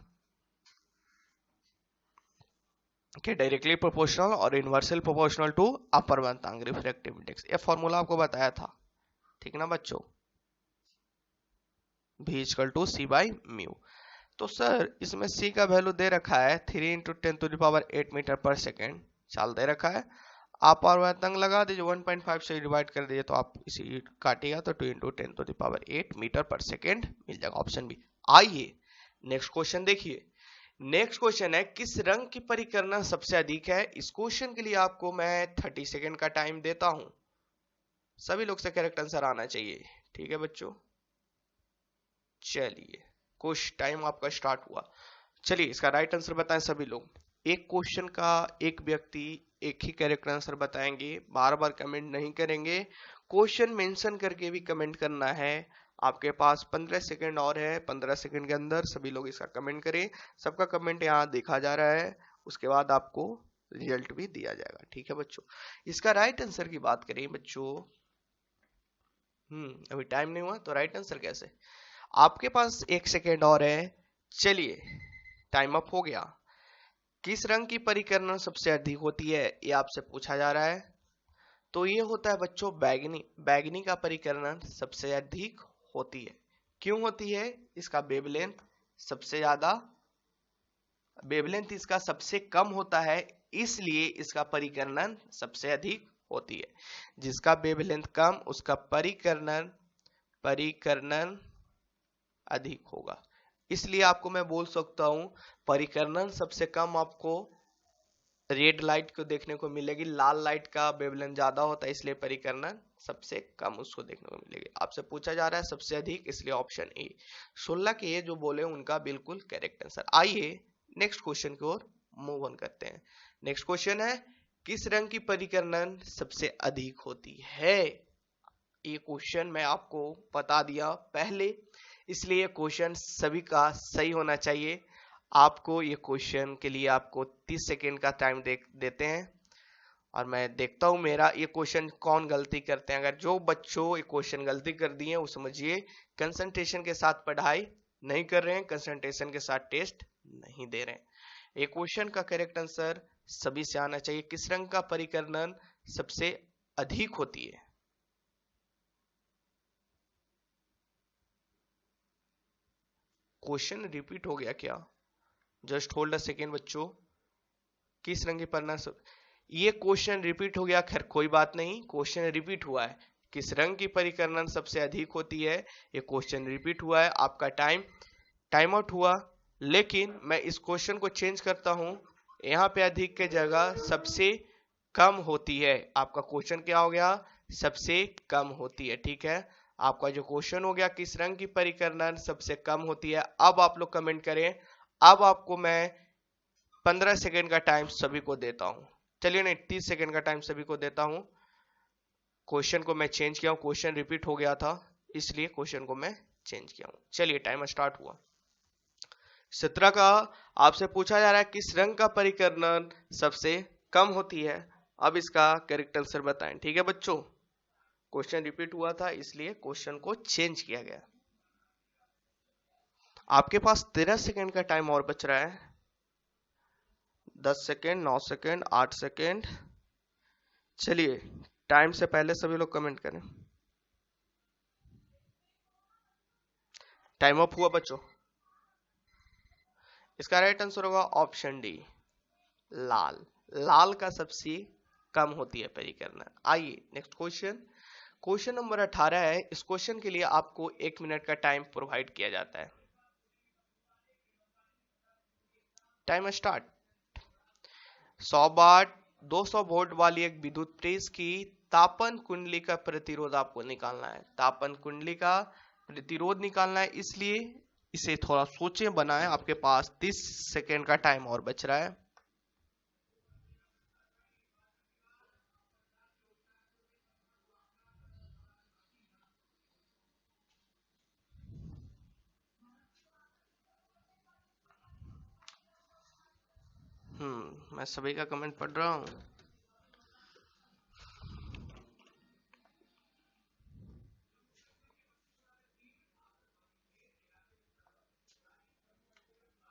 के डायरेक्टली प्रोपोर्शनल और इनवर्सली प्रोपोर्शनल टू अपवर्तनांक रिफ्रैक्टिव इंडेक्स। ये फॉर्मूला आपको बताया था, ठीक ना बच्चों? v equal to C by mu. तो सर इसमें c का वैल्यू दे रखा है 3 into 10 to the power 8 metre per second चाल दे रखा है। आप अपवर्तनांक लगा दीजिए, 1.5 से डिवाइड कर दीजिए तो आप इसी काटिएगा तो 2 into 10 to the power 8 metre per second मिल जाएगा, ऑप्शन बी। आइए नेक्स्ट क्वेश्चन देखिए। नेक्स्ट क्वेश्चन है, किस रंग की परिकर्ण सबसे अधिक है? इस क्वेश्चन के लिए आपको मैं 30 सेकेंड का टाइम देता हूं। सभी लोग से करेक्ट आंसर आना चाहिए, ठीक है बच्चों। चलिए कुछ टाइम आपका स्टार्ट हुआ। चलिए इसका राइट आंसर बताएं सभी लोग। एक क्वेश्चन का एक व्यक्ति एक ही करेक्ट आंसर बताएंगे, बार बार कमेंट नहीं करेंगे, क्वेश्चन मेंशन करके भी कमेंट करना है। आपके पास 15 सेकंड और है, 15 सेकंड के अंदर सभी लोग इसका कमेंट करें। सबका कमेंट यहाँ देखा जा रहा है, उसके बाद आपको रिजल्ट भी दिया जाएगा, ठीक है बच्चों। इसका राइट आंसर की बात करें बच्चों, अभी टाइम नहीं हुआ तो राइट आंसर कैसे? आपके पास 1 सेकेंड और है। चलिए टाइम अप हो गया। किस रंग की परिकर्ण सबसे अधिक होती है ये आपसे पूछा जा रहा है। तो ये होता है बच्चों बैगनी। बैगनी का परिकर्ण सबसे अधिक होती है। क्यों होती है? इसका वेवलेंथ सबसे ज्यादा, वेवलेंथ इसका सबसे कम होता है, इसलिए इसका परिकर्ण सबसे अधिक होती है। जिसका वेवलेंथ कम उसका परिकर्ण अधिक होगा। इसलिए आपको मैं बोल सकता हूं परिकर्ण सबसे कम आपको रेड लाइट को देखने को मिलेगी, लाल लाइट का वेवलेंथ ज्यादा होता है, इसलिए परिकर्ण सबसे कम उसको देखने को मिलेगी। आपसे पूछा जा रहा है सबसे अधिक, इसलिए ऑप्शन ए 16 के ये जो बोले उनका बिल्कुल करेक्ट आंसर। आइए नेक्स्ट क्वेश्चन की ओर मूव ऑन करते हैं। नेक्स्ट क्वेश्चन है किस रंग की परिकर्णन सबसे अधिक होती है। ये क्वेश्चन मैं आपको बता दिया पहले, इसलिए ये क्वेश्चन सभी का सही होना चाहिए। आपको ये क्वेश्चन के लिए आपको 30 सेकेंड का टाइम देते हैं और मैं देखता हूं मेरा ये क्वेश्चन कौन गलती करते हैं। अगर जो बच्चों ये क्वेश्चन गलती कर दिए वो समझिए कंसंट्रेशन के साथ पढ़ाई नहीं कर रहे हैं, कंसंट्रेशन के साथ टेस्ट नहीं दे रहे हैं। ये क्वेश्चन का करेक्ट आंसर सभी से आना चाहिए। किस रंग का परिकर्णन सबसे अधिक होती है। क्वेश्चन रिपीट हो गया क्या? जस्ट होल्ड अ सेकेंड बच्चों। किस रंग की परिकर्णन ये क्वेश्चन रिपीट हो गया, खैर कोई बात नहीं, क्वेश्चन रिपीट हुआ है। किस रंग की परिकर्णन सबसे अधिक होती है, ये क्वेश्चन रिपीट हुआ है। आपका टाइम आउट हुआ, लेकिन मैं इस क्वेश्चन को चेंज करता हूं। यहाँ पे अधिक के जगह सबसे कम होती है। आपका क्वेश्चन क्या हो गया? सबसे कम होती है। ठीक है, आपका जो क्वेश्चन हो गया किस रंग की परिकर्णन सबसे कम होती है। अब आप लोग कमेंट करें। अब आपको मैं 15 सेकेंड का टाइम सभी को देता हूं। चलिए नहीं, 30 सेकेंड का टाइम सभी को देता हूं। क्वेश्चन को मैं चेंज किया हूं, क्वेश्चन रिपीट हो गया था इसलिए क्वेश्चन को मैं चेंज किया हूं। चलिए टाइम स्टार्ट हुआ। 17 का आपसे पूछा जा रहा है किस रंग का परिकर्णन सबसे कम होती है। अब इसका करेक्ट आंसर बताएं। ठीक है बच्चों, क्वेश्चन रिपीट हुआ था इसलिए क्वेश्चन को चेंज किया गया। आपके पास 13 सेकेंड का टाइम और बच रहा है। 10 सेकेंड, 9 सेकेंड, 8 सेकेंड। चलिए टाइम से पहले सभी लोग कमेंट करें। टाइम अप हुआ बच्चों। इसका राइट आंसर होगा ऑप्शन डी, लाल। लाल का सबसे कम होती है परिकर्णन। आइए नेक्स्ट क्वेश्चन, क्वेश्चन नंबर 18 है। इस क्वेश्चन के लिए आपको 1 मिनट का टाइम प्रोवाइड किया जाता है। Time start. 100 वाट 200 वोल्ट वाली एक विद्युत प्रेस की तापन कुंडली का प्रतिरोध आपको निकालना है। तापन कुंडली का प्रतिरोध निकालना है, इसलिए इसे थोड़ा सोचे बनाएं। आपके पास 30 सेकेंड का टाइम और बच रहा है। मैं सभी का कमेंट पढ़ रहा हूं।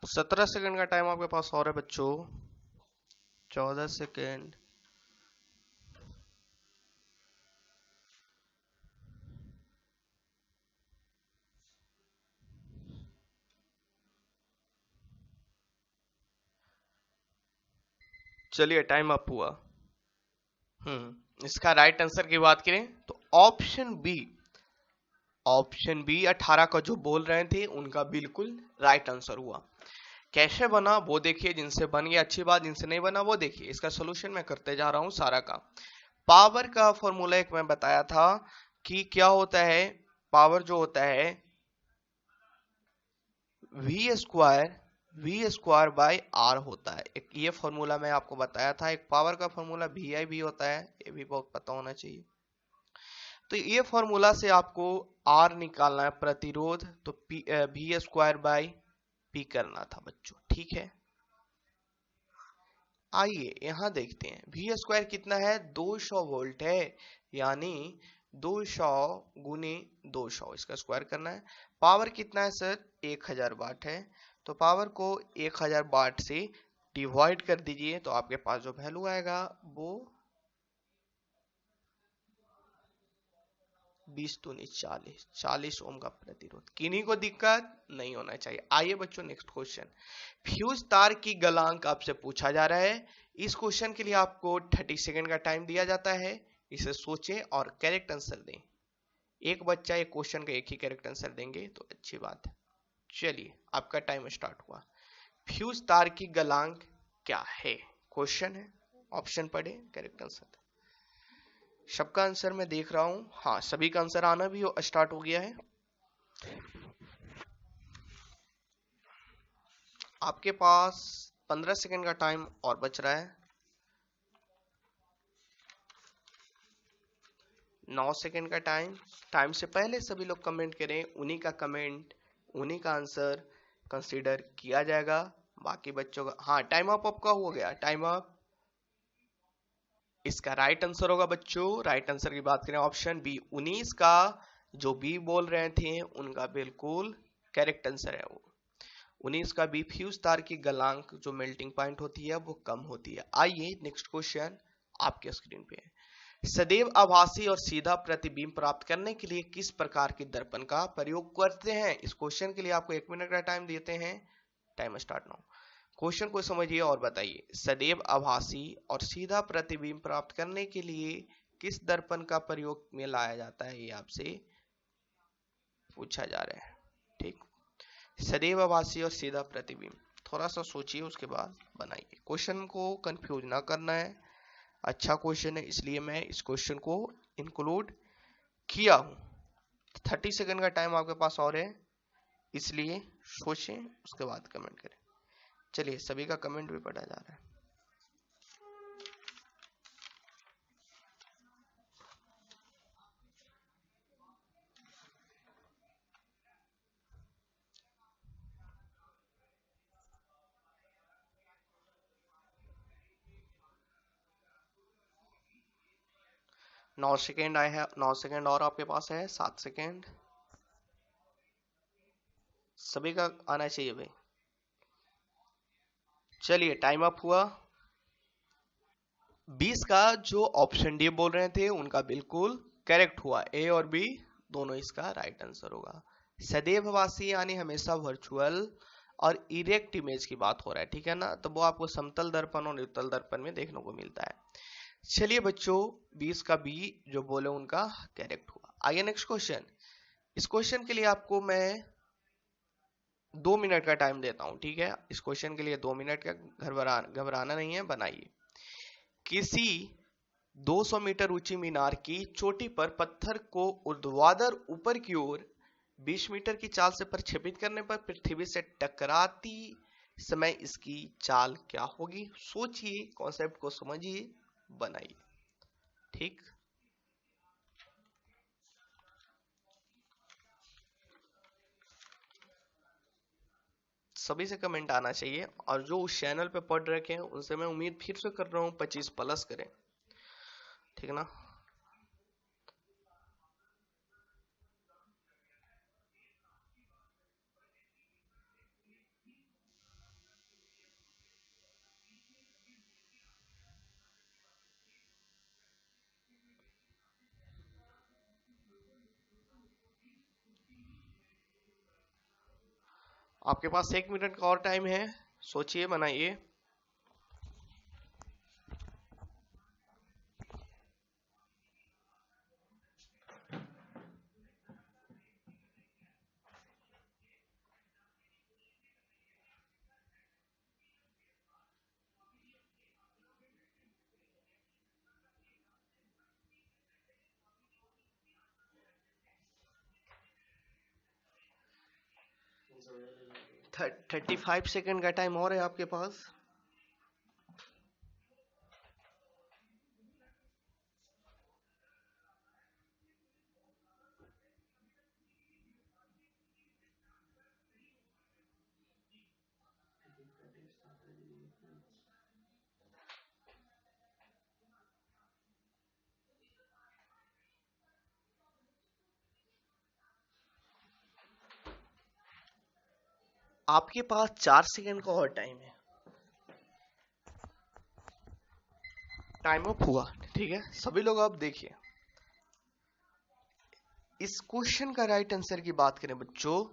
तो 17 सेकंड का टाइम आपके पास और है बच्चों। 14 सेकंड। चलिए टाइम अप हुआ। इसका राइट आंसर की बात करें तो ऑप्शन बी 18 का जो बोल रहे थे उनका बिल्कुल राइट आंसर हुआ। कैसे बना वो देखिए, जिनसे बन गया अच्छी बात, जिनसे नहीं बना वो देखिए। इसका सोल्यूशन मैं करते जा रहा हूं सारा का। पावर का फॉर्मूला एक मैं बताया था कि क्या होता है। पावर जो होता है वी स्क्वायर बाय आर होता है। एक ये फॉर्मूला मैं आपको बताया था। एक पावर का फॉर्मूला वी आई भी होता है, ये भी बहुत पता होना चाहिए। तो ये फॉर्मूला से आपको आर निकालना है, प्रतिरोध। तो वी स्क्वायर बाय पी करना था बच्चों। ठीक है, आइए यहां देखते हैं। वी स्क्वायर कितना है? 200 वोल्ट है, यानी 200 गुने 200, इसका स्क्वायर करना है। पावर कितना है सर? 1000 वाट है। तो पावर को 1000 वाट से डिवाइड कर दीजिए, तो आपके पास जो वैल्यू आएगा वो 20 दूनी 40 ओम का प्रतिरोध। किन्हीं को दिक्कत नहीं होना चाहिए। आइए बच्चों नेक्स्ट क्वेश्चन, फ्यूज तार की गलांक आपसे पूछा जा रहा है। इस क्वेश्चन के लिए आपको 30 सेकेंड का टाइम दिया जाता है। इसे सोचें और करेक्ट आंसर दें। एक बच्चा एक क्वेश्चन का एक ही करेक्ट आंसर देंगे तो अच्छी बात है। चलिए आपका टाइम स्टार्ट हुआ। फ्यूज तार की गलांक क्या है? क्वेश्चन है, ऑप्शन पढ़े, करेक्ट आंसर। सबका आंसर मैं देख रहा हूं, हाँ सभी का आंसर आना भी स्टार्ट हो गया है। आपके पास 15 सेकंड का टाइम और बच रहा है। 9 सेकंड का टाइम से पहले सभी लोग कमेंट करें, उन्हीं का कमेंट उन्हीं का आंसर कंसीडर किया जाएगा। बाकी बच्चों का, हाँ टाइम अप आपका हो गया, टाइम अप। इसका राइट आंसर होगा बच्चों, राइट आंसर की बात करें ऑप्शन बी 19 का, जो बी बोल रहे थे उनका बिल्कुल करेक्ट आंसर है वो 19 का बी। फ्यूज तार की गलनांक जो मेल्टिंग पॉइंट होती है वो कम होती है। आइए नेक्स्ट क्वेश्चन आपके स्क्रीन पे है। सदैव आभासी और सीधा प्रतिबिंब प्राप्त करने के लिए किस प्रकार के दर्पण का प्रयोग करते हैं? इस क्वेश्चन के लिए आपको 1 मिनट का टाइम देते हैं। Time start now. क्वेश्चन को समझिए और बताइए। सदैव आभासी और सीधा प्रतिबिंब प्राप्त करने के लिए किस दर्पण का प्रयोग में लाया जाता है, ये आपसे पूछा जा रहा है। ठीक, सदैव आभासी और सीधा प्रतिबिंब, थोड़ा सा सोचिए उसके बाद बनाइए। क्वेश्चन को कंफ्यूज ना करना है, अच्छा क्वेश्चन है इसलिए मैं इस क्वेश्चन को इंक्लूड किया हूं। 30 सेकंड का टाइम आपके पास और है, इसलिए सोचें उसके बाद कमेंट करें। चलिए सभी का कमेंट भी पढ़ा जा रहा है। नौ सेकेंड आए हैं, 9 सेकेंड और आपके पास है, 7 सेकेंड सभी का आना चाहिए भाई। चलिए टाइम अप हुआ। 20 का जो ऑप्शन डी बोल रहे थे उनका बिल्कुल करेक्ट हुआ, ए और बी दोनों इसका राइट आंसर होगा। सदैववासी यानी हमेशा वर्चुअल और इरेक्ट इमेज की बात हो रहा है, ठीक है ना, तो वो आपको समतल दर्पण और उत्तल दर्पण में देखने को मिलता है। चलिए बच्चों 20 का बी जो बोले उनका करेक्ट हुआ। आइए नेक्स्ट क्वेश्चन। इस क्वेश्चन के लिए आपको मैं 2 मिनट का टाइम देता हूं, ठीक है। इस क्वेश्चन के लिए 2 मिनट का, घबराना नहीं है, बनाइए। किसी 200 मीटर ऊंची मीनार की चोटी पर पत्थर को ऊर्ध्वाधर ऊपर की ओर 20 मीटर की चाल से प्रक्षेपित करने पर पृथ्वी से टकराती समय इसकी चाल क्या होगी? सोचिए, कॉन्सेप्ट को समझिए, बनाइए। ठीक, सभी से कमेंट आना चाहिए, और जो उस चैनल पे पढ़ रखे हैं उनसे मैं उम्मीद फिर से कर रहा हूँ 25 प्लस करें, ठीक है ना। आपके पास 1 मिनट का और टाइम है, सोचिए, बनाइए। थ 35 सेकंड का टाइम और है आपके पास। आपके पास 4 सेकंड का और टाइम है। टाइम अप हुआ, ठीक है। सभी लोग अब देखिए, इस क्वेश्चन का राइट आंसर की बात करें बच्चों,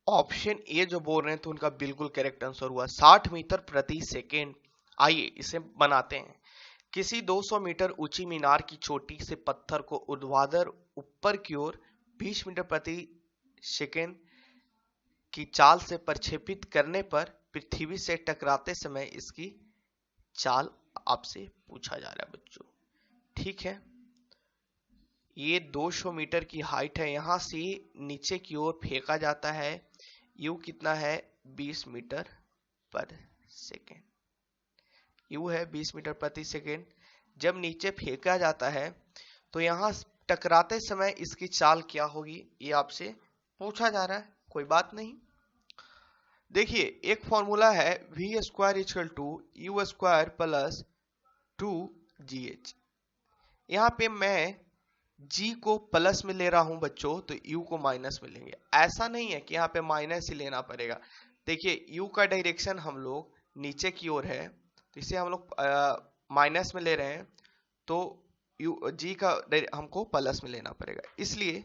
ऑप्शन ए जो बोल रहे हैं तो उनका बिल्कुल करेक्ट आंसर हुआ 60 मीटर प्रति सेकेंड। आइए इसे बनाते हैं। किसी 200 मीटर ऊंची मीनार की चोटी से पत्थर को ऊर्ध्वाधर ऊपर की ओर 20 मीटर प्रति सेकेंड की चाल से प्रक्षेपित करने पर पृथ्वी से टकराते समय इसकी चाल आपसे पूछा जा रहा है बच्चों। ठीक है, ये 200 मीटर की हाइट है, यहां से नीचे की ओर फेंका जाता है। यू कितना है? 20 मीटर पर सेकेंड। यू है 20 मीटर प्रति सेकेंड। जब नीचे फेंका जाता है तो यहां टकराते समय इसकी चाल क्या होगी, ये आपसे पूछा जा रहा है। कोई बात नहीं, देखिए एक फॉर्मूला है V square equal to U square plus 2gh। यहाँ पे मैं g को प्लस में ले रहा हूं बच्चों, तो u को माइनस में लेंगे। ऐसा नहीं है कि यहाँ पे माइनस ही लेना पड़ेगा। देखिए u का डायरेक्शन हम लोग नीचे की ओर है, तो इसे हम लोग माइनस में ले रहे हैं, तो g का हमको प्लस में लेना पड़ेगा। इसलिए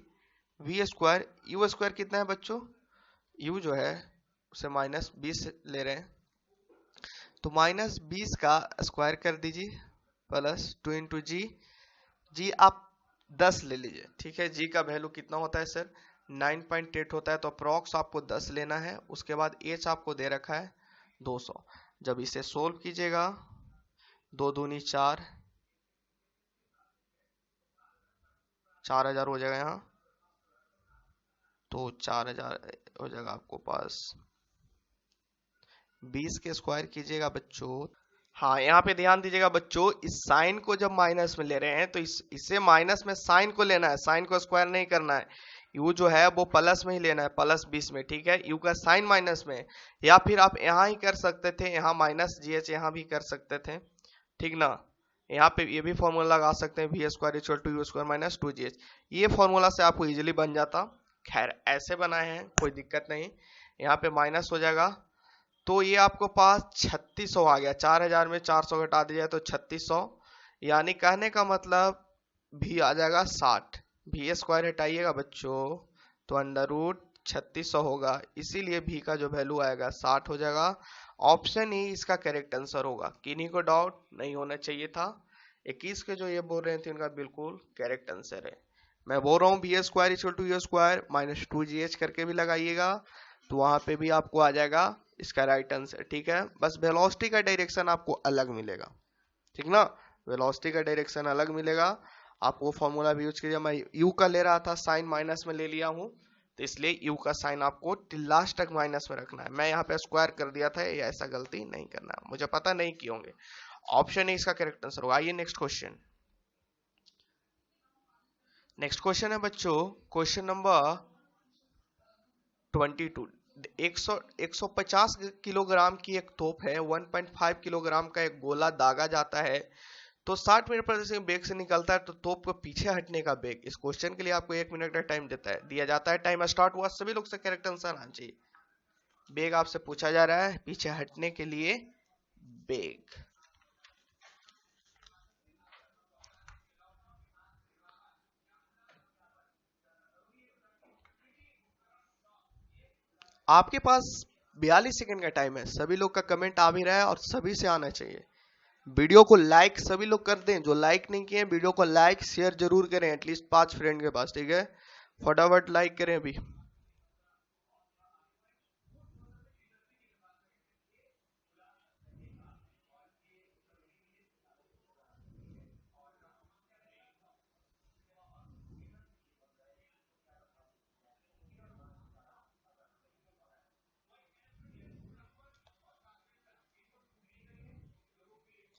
वी स्क्वायर, यू स्क्वायर कितना है बच्चों? u जो है उसे -20 ले रहे हैं, तो -20 का स्क्वायर कर दीजिए प्लस 2 इंटू जी आप 10 ले लीजिए। ठीक है, जी का वैल्यू कितना होता है सर? 9.8 होता है, तो अप्रॉक्स आपको 10 लेना है। उसके बाद एच आपको दे रखा है 200। जब इसे सोल्व कीजिएगा, 2 दूनी 4, 4000 हो जाएगा यहाँ, तो 4000 हो जाएगा आपको पास। 20 के स्क्वायर कीजिएगा बच्चों। हाँ, यहाँ पे ध्यान दीजिएगा बच्चों, इस साइन को जब माइनस में ले रहे हैं तो इसे माइनस में साइन को लेना है, साइन को स्क्वायर नहीं करना है। यू जो है वो प्लस में ही लेना है, प्लस 20 में। ठीक है, यू का साइन माइनस में, या फिर आप यहाँ ही कर सकते थे, यहाँ -gh यहाँ भी कर सकते थे। ठीक ना, यहाँ पे ये भी फॉर्मूला लगा सकते हैं, V square equal to U square minus 2gh। ये फॉर्मूला से आपको इजिली बन जाता। खैर ऐसे बनाए हैं, कोई दिक्कत नहीं। यहाँ पे माइनस हो जाएगा, तो ये आपको पास 3600 आ गया। 4000 में 400 घटा दिया तो 3600, यानी कहने का मतलब भी आ जाएगा 60। भी स्क्वायर हटाइएगा बच्चों तो √3600 होगा, इसीलिए भी का जो वैल्यू आएगा 60 हो जाएगा। ऑप्शन ही इसका करेक्ट आंसर होगा। किन्हीं को डाउट नहीं होना चाहिए था। 21 के जो ये बोल रहे थे उनका बिल्कुल करेक्ट आंसर है। मैं बोल रहा हूँ B square equal to U square minus 2gh करके भी लगाइएगा, तो वहां पे भी आपको आ जाएगा इसका राइट आंसर। ठीक है, बस वेलोसिटी का डायरेक्शन आपको अलग मिलेगा। ठीक ना, वेलोसिटी का डायरेक्शन अलग मिलेगा। आप वो फॉर्मूला भी यूज कीजिए। मैं यू का ले रहा था, साइन माइनस में ले लिया हूं, तो इसलिए यू का साइन आपको लास्ट तक माइनस में रखना है। मैं यहाँ पे स्क्वायर कर दिया था, ये ऐसा गलती नहीं करना, मुझे पता नहीं किए होंगे। ऑप्शन ए इसका करेक्ट आंसर होगा। आइए नेक्स्ट क्वेश्चन। नेक्स्ट क्वेश्चन है बच्चों, क्वेश्चन नंबर 22। 150 किलोग्राम की एक तोप है, 1.5 किलोग्राम का एक गोला दागा जाता है, तो 60 मीटर प्रति सेकंड बेग से निकलता है, तो तोप को पीछे हटने का बेग। इस क्वेश्चन के लिए आपको 1 मिनट का टाइम दिया जाता है। टाइम स्टार्ट हुआ, सभी लोग से करेक्ट आंसर आना चाहिए। बेग आपसे पूछा जा रहा है, पीछे हटने के लिए बेग। आपके पास 42 सेकंड का टाइम है। सभी लोग का कमेंट आ भी रहा है और सभी से आना चाहिए। वीडियो को लाइक सभी लोग कर दें, जो लाइक नहीं किए वीडियो को लाइक शेयर जरूर करें, एटलीस्ट 5 फ्रेंड के पास। ठीक है, फटाफट लाइक करें अभी।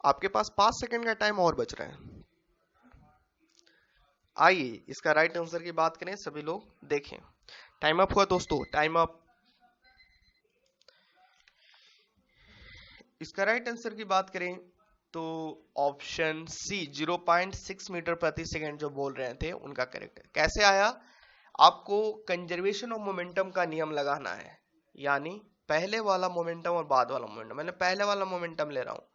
आपके पास 5 सेकंड का टाइम और बच रहा है। आइए इसका राइट आंसर की बात करें, सभी लोग देखें। टाइम अप हुआ दोस्तों, टाइम अप। इसका राइट आंसर की बात करें तो ऑप्शन सी 0.6 मीटर प्रति सेकंड जो बोल रहे थे उनका करेक्ट है। कैसे आया? आपको कंजर्वेशन ऑफ मोमेंटम का नियम लगाना है, यानी पहले वाला मोमेंटम और बाद वाला मोमेंटम। मैंने पहले वाला मोमेंटम ले रहा हूं,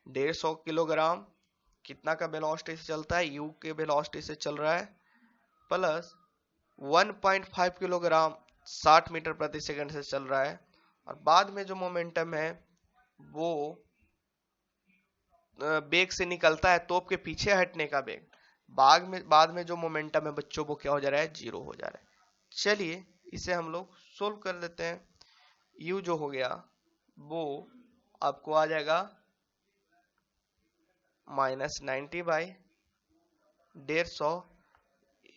150 किलोग्राम कितना का वेलोसिटी से चलता है, यू के वेलोसिटी से चल रहा है, प्लस 1.5 किलोग्राम 60 मीटर प्रति सेकंड से चल रहा है, और बाद में जो मोमेंटम है वो बेग से निकलता है, तोप के पीछे हटने का बेग। बाद में जो मोमेंटम है बच्चों वो क्या हो जा रहा है? 0 हो जा रहा है। चलिए इसे हम लोग सोल्व कर लेते हैं। u जो हो गया वो आपको आ जाएगा -90/150,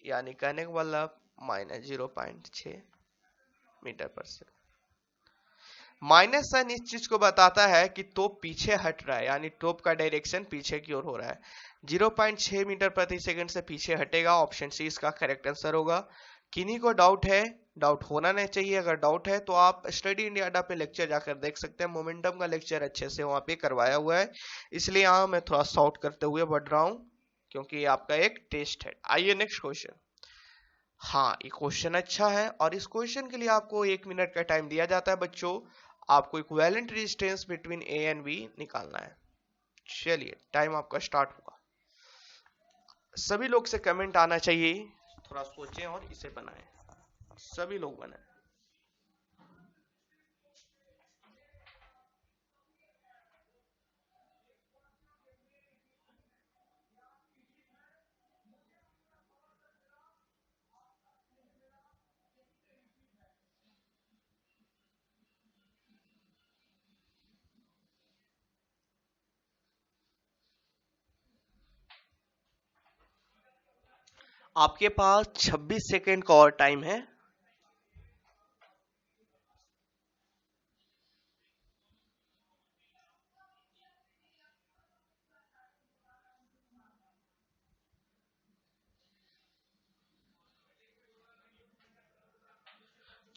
यानी कहने का मतलब -0.6 मीटर पर सेकंड। माइनस साइन इस चीज को बताता है कि टोप पीछे हट रहा है, यानी टोप का डायरेक्शन पीछे की ओर हो रहा है। 0.6 मीटर प्रति सेकंड से पीछे हटेगा। ऑप्शन सी इसका करेक्ट आंसर होगा। किन्हीं को डाउट है? डाउट होना नहीं चाहिए। अगर डाउट है तो आप स्टडी इंडिया अड्डा पे लेक्चर जाकर देख सकते हैं। मोमेंटम का लेक्चर अच्छे से वहां पे करवाया हुआ है, इसलिए यहाँ मैं थोड़ा शॉर्ट करते हुए बढ़ रहा हूँ, क्योंकि ये आपका एक टेस्ट है। आइए नेक्स्ट क्वेश्चन। हाँ, ये क्वेश्चन अच्छा है और इस क्वेश्चन के लिए आपको 1 मिनट का टाइम दिया जाता है बच्चों। आपको equivalent resistance between A and B निकालना है। चलिए, टाइम आपका स्टार्ट होगा। सभी लोग से कमेंट आना चाहिए, थोड़ा सोचें और इसे बनाएं। सभी लोग बनाएं। आपके पास 26 सेकेंड का और टाइम है।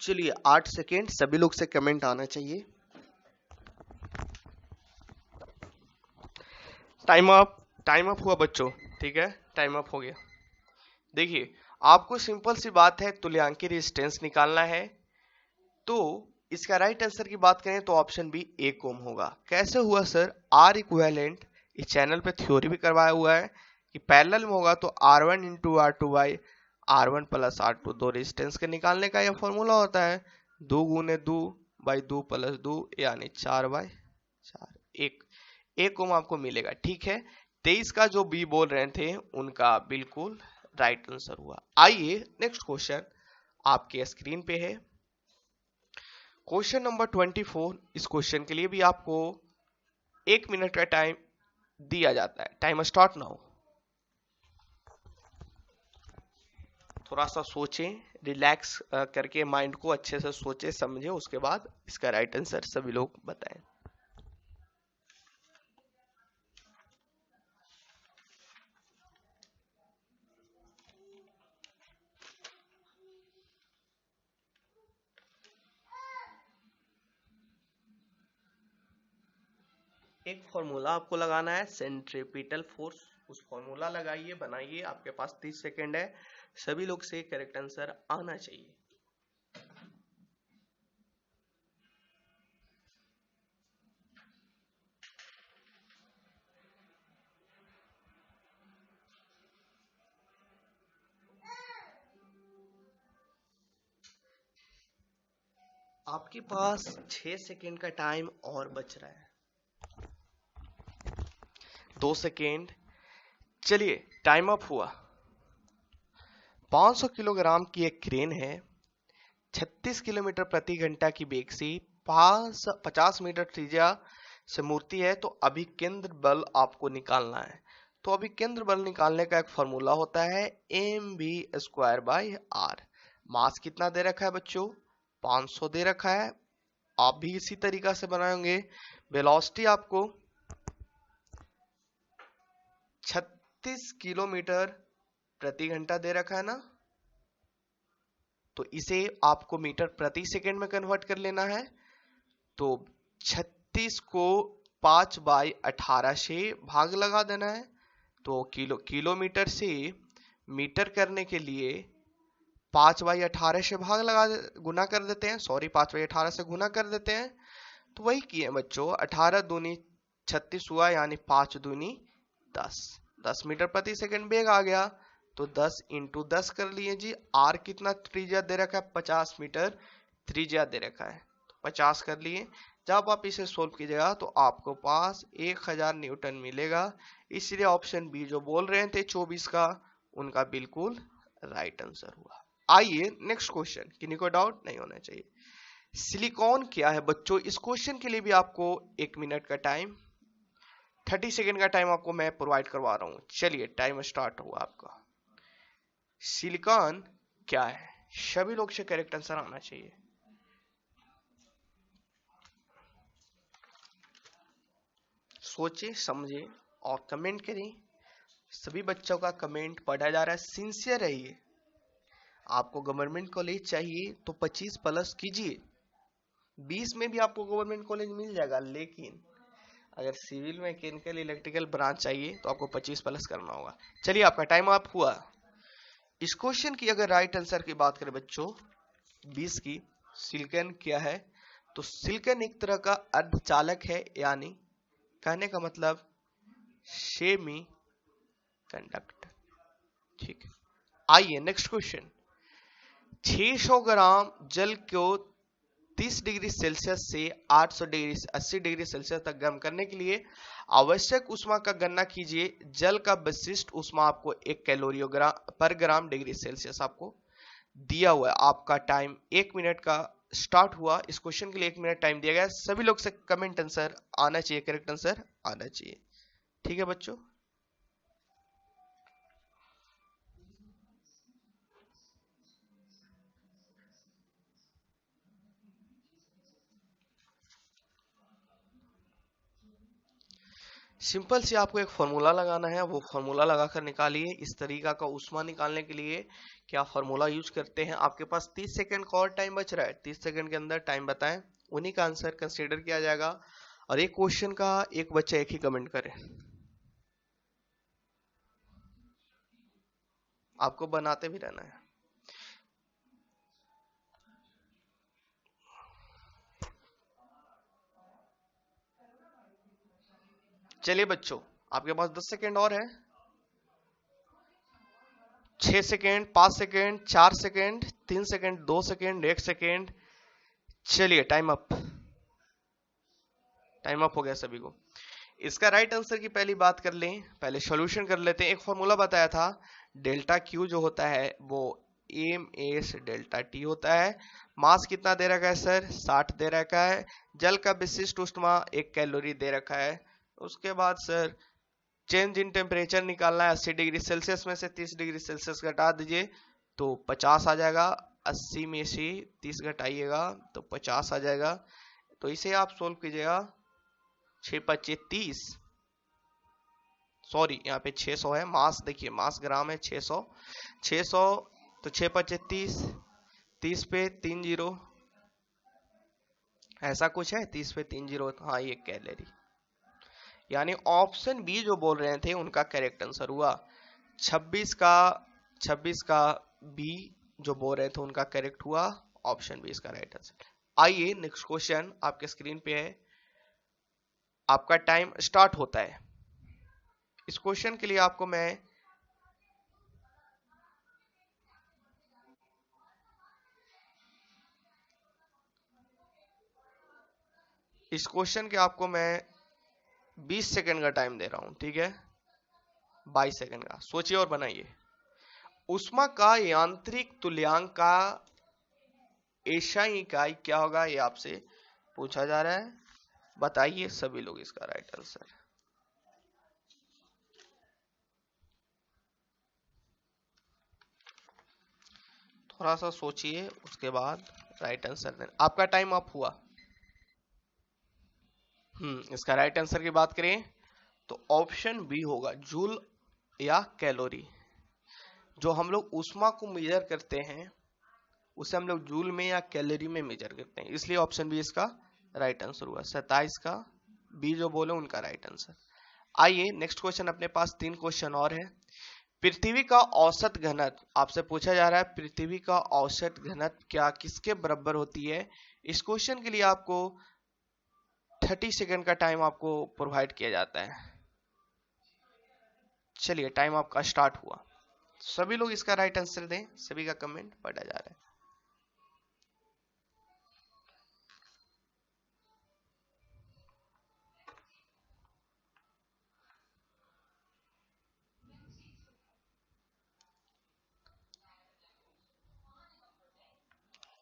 चलिए 8 सेकेंड, सभी लोग से कमेंट आना चाहिए। टाइम अप हुआ बच्चों, ठीक है, टाइम अप हो गया। देखिए, आपको सिंपल सी बात है, तुल्यांकी रेजिस्टेंस निकालना है। तो इसका राइट आंसर की बात करें तो ऑप्शन बी 1 ओम होगा। कैसे हुआ सर? आर इक्विवेलेंट, इस चैनल पे थ्योरी भी करवाया हुआ है कि पैरेलल में होगा तो R1 into R2 by R1 plus R2, दो रेजिस्टेंस के निकालने का यह फॉर्मूला होता है। 2 गुने 2 बाई 2 प्लस 2, यानी 4/4, 1 ओम आपको मिलेगा। ठीक है, 23 का जो बी बोल रहे थे उनका बिल्कुल राइट आंसर हुआ। आइए नेक्स्ट क्वेश्चन आपके स्क्रीन पे है, क्वेश्चन नंबर 24। इस क्वेश्चन के लिए भी आपको 1 मिनट का टाइम दिया जाता है। Time start now. थोड़ा सा सोचें, रिलैक्स करके माइंड को अच्छे से सोचे समझे, उसके बाद इसका राइट आंसर सभी लोग बताएं। एक फॉर्मूला आपको लगाना है, सेंट्रीपिटल फोर्स। उस फॉर्मूला लगाइए, बनाइए। आपके पास 30 सेकेंड है। सभी लोग से करेक्ट आंसर आना चाहिए। आपके पास 6 सेकेंड का टाइम और बच रहा है। 2 सेकेंड। चलिए, टाइम अप हुआ। 500 किलोग्राम की एक क्रेन है, 36 किलोमीटर प्रति घंटा की वेग से 50 मीटर त्रिज्या से मूर्ति है। तो अभी केंद्र बल आपको निकालना है। तो अभी केंद्र बल निकालने का एक फॉर्मूला होता है mv²/r। मास कितना दे रखा है बच्चों? 500 दे रखा है। आप भी इसी तरीका से बनाएंगे। वेलोसिटी आपको 36 किलोमीटर प्रति घंटा दे रखा है ना, तो इसे आपको मीटर प्रति सेकंड में कन्वर्ट कर लेना है। तो 36 को 5/18 से भाग लगा देना है। तो किलोमीटर से मीटर करने के लिए 5/18 से भाग लगा गुना कर देते हैं, सॉरी 5/18 से गुना कर देते हैं। तो वही किए बच्चों, 18 दूनी 36 हुआ, यानी 5 दूनी 10 मीटर प्रति सेकंड वेग आ गया। तो 10 इंटू 10 कर लिए जी। आर कितना त्रिज्या दे रखा है? 50 मीटर त्रिज्या दे रखा है, तो 50 कर लिए। जब आप इसे सोल्व कीजिएगा तो आपको पास 1000 न्यूटन मिलेगा। इसलिए ऑप्शन बी जो बोल रहे थे 24 का, उनका बिल्कुल राइट आंसर हुआ। आइए नेक्स्ट क्वेश्चन, किन्हीं को डाउट नहीं होना चाहिए। सिलिकॉन क्या है बच्चों? इस क्वेश्चन के लिए भी आपको 1 मिनट का टाइम 30 सेकेंड का टाइम आपको मैं प्रोवाइड करवा रहा हूं। चलिए टाइम स्टार्ट हुआ आपका। सिलिकॉन क्या है? सभी लोग से करेक्ट आंसर आना चाहिए। सोचे समझे और कमेंट करें। सभी बच्चों का कमेंट पढ़ा जा रहा है, सिंसियर रहिए। आपको गवर्नमेंट कॉलेज चाहिए तो 25 प्लस कीजिए, 20 में भी आपको गवर्नमेंट कॉलेज मिल जाएगा, लेकिन अगर सिविल मैकेनिकल इलेक्ट्रिकल ब्रांच चाहिए तो आपको 25 प्लस करना होगा। चलिए आपका टाइम अप हुआ। इस क्वेश्चन की अगर राइट आंसर की बात करें बच्चों 20 की, सिलिकॉन क्या है? तो सिलिकॉन एक तरह का अर्धचालक है, यानी कहने का मतलब सेमी कंडक्टर। ठीक है, आइए नेक्स्ट क्वेश्चन। 600 ग्राम जल को 30 डिग्री सेल्सियस से 800 डिग्री 80 डिग्री सेल्सियस तक गर्म करने के लिए आवश्यक ऊष्मा का गणना कीजिए। जल का विशिष्ट ऊष्मा आपको 1 कैलोरी पर ग्राम डिग्री सेल्सियस आपको दिया हुआ है। आपका टाइम 1 मिनट का स्टार्ट हुआ। इस क्वेश्चन के लिए 1 मिनट टाइम दिया गया। सभी लोग से कमेंट आंसर आना चाहिए, करेक्ट आंसर आना चाहिए। ठीक है बच्चों, सिंपल से आपको एक फॉर्मूला लगाना है, वो फॉर्मूला लगाकर निकालिए। इस तरीका का ऊष्मा निकालने के लिए क्या फॉर्मूला यूज करते हैं? आपके पास 30 सेकंड का और टाइम बच रहा है, 30 सेकंड के अंदर टाइम बताएं, उन्हीं का आंसर कंसीडर किया जाएगा। और एक क्वेश्चन का एक बच्चा एक ही कमेंट करे, आपको बनाते भी रहना है। चलिए बच्चों, आपके पास 10 सेकंड और है। 6 second, 5 second, 4 second, 3 second, 2 second, 1 second. चलिए टाइम अप, टाइम अप हो गया सभी को। इसका राइट आंसर की पहली बात कर लें, पहले सॉल्यूशन कर लेते हैं। एक फॉर्मूला बताया था, डेल्टा क्यू जो होता है वो एम एस डेल्टा टी होता है। मास कितना दे रखा है सर? 60 दे रखा है। जल का विशिष्ट ऊष्मा 1 कैलोरी दे रखा है। उसके बाद सर चेंज इन टेम्परेचर निकालना है। 80 डिग्री सेल्सियस में से 30 डिग्री सेल्सियस घटा दीजिए तो 50 आ जाएगा। 80 में से 30 घटाइएगा तो 50 आ जाएगा। तो इसे आप सोल्व कीजिएगा। 6×5 = 30, सॉरी यहाँ पे 600 है। मास देखिए, मास ग्राम है 600, 600 तो 6×5 = 30, 30 पे 3 जीरो, ऐसा कुछ है, 30 पे 3 जीरो, हाँ ये कैलोरी। यानी ऑप्शन बी जो बोल रहे थे उनका करेक्ट आंसर हुआ। 26 का बी जो बोल रहे थे उनका करेक्ट हुआ। ऑप्शन बी इसका राइट आंसर। आइए नेक्स्ट क्वेश्चन आपके स्क्रीन पे है, आपका टाइम स्टार्ट होता है। इस क्वेश्चन के लिए आपको मैं इस क्वेश्चन के आपको मैं 20 सेकंड का टाइम दे रहा हूं, ठीक है? 22 सेकंड का सोचिए और बनाइए। ऊष्मा का यांत्रिक तुल्यांक का एसआई इकाई क्या होगा, ये आपसे पूछा जा रहा है। बताइए सभी लोग इसका राइट आंसर। थोड़ा सा सोचिए, उसके बाद राइट आंसर देना। आपका टाइम अप हुआ। इसका राइट आंसर की बात करें तो ऑप्शन बी होगा, जूल या कैलोरी। जो हम लोग ऊष्मा को मेजर करते हैं उसे हम लोग जूल में या कैलोरी में मेजर करते हैं, इसलिए ऑप्शन बी इसका राइट आंसर हुआ। 27 का बी जो बोले उनका राइट आंसर। आइए नेक्स्ट क्वेश्चन, अपने पास 3 क्वेश्चन और है। पृथ्वी का औसत घनत्व आपसे पूछा जा रहा है। पृथ्वी का औसत घनत्व क्या किसके बराबर होती है? इस क्वेश्चन के लिए आपको 30 सेकंड का टाइम आपको प्रोवाइड किया जाता है। चलिए टाइम आपका स्टार्ट हुआ। सभी लोग इसका राइट आंसर दें, सभी का कमेंट पढ़ा जा रहा है।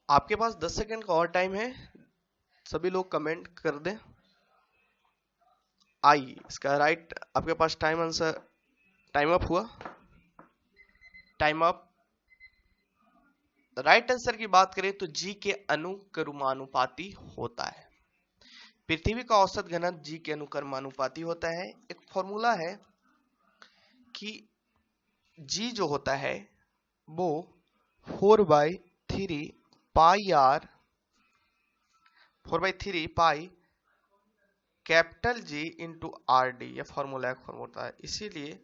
आपके पास 10 सेकंड का और टाइम है, सभी लोग कमेंट कर दें। आई इसका राइट आपके पास टाइम आंसर टाइम अप हुआ, टाइम अप। राइट आंसर की बात करें तो जी के अनुक्रमानुपाती होता है। पृथ्वी का औसत घनत्व जी के अनुक्रमानुपाती होता है। एक फॉर्मूला है कि जी जो होता है वो 4/3 pi R 4/3 pi capital G into R D, यह फॉर्मूला होता है। इसीलिए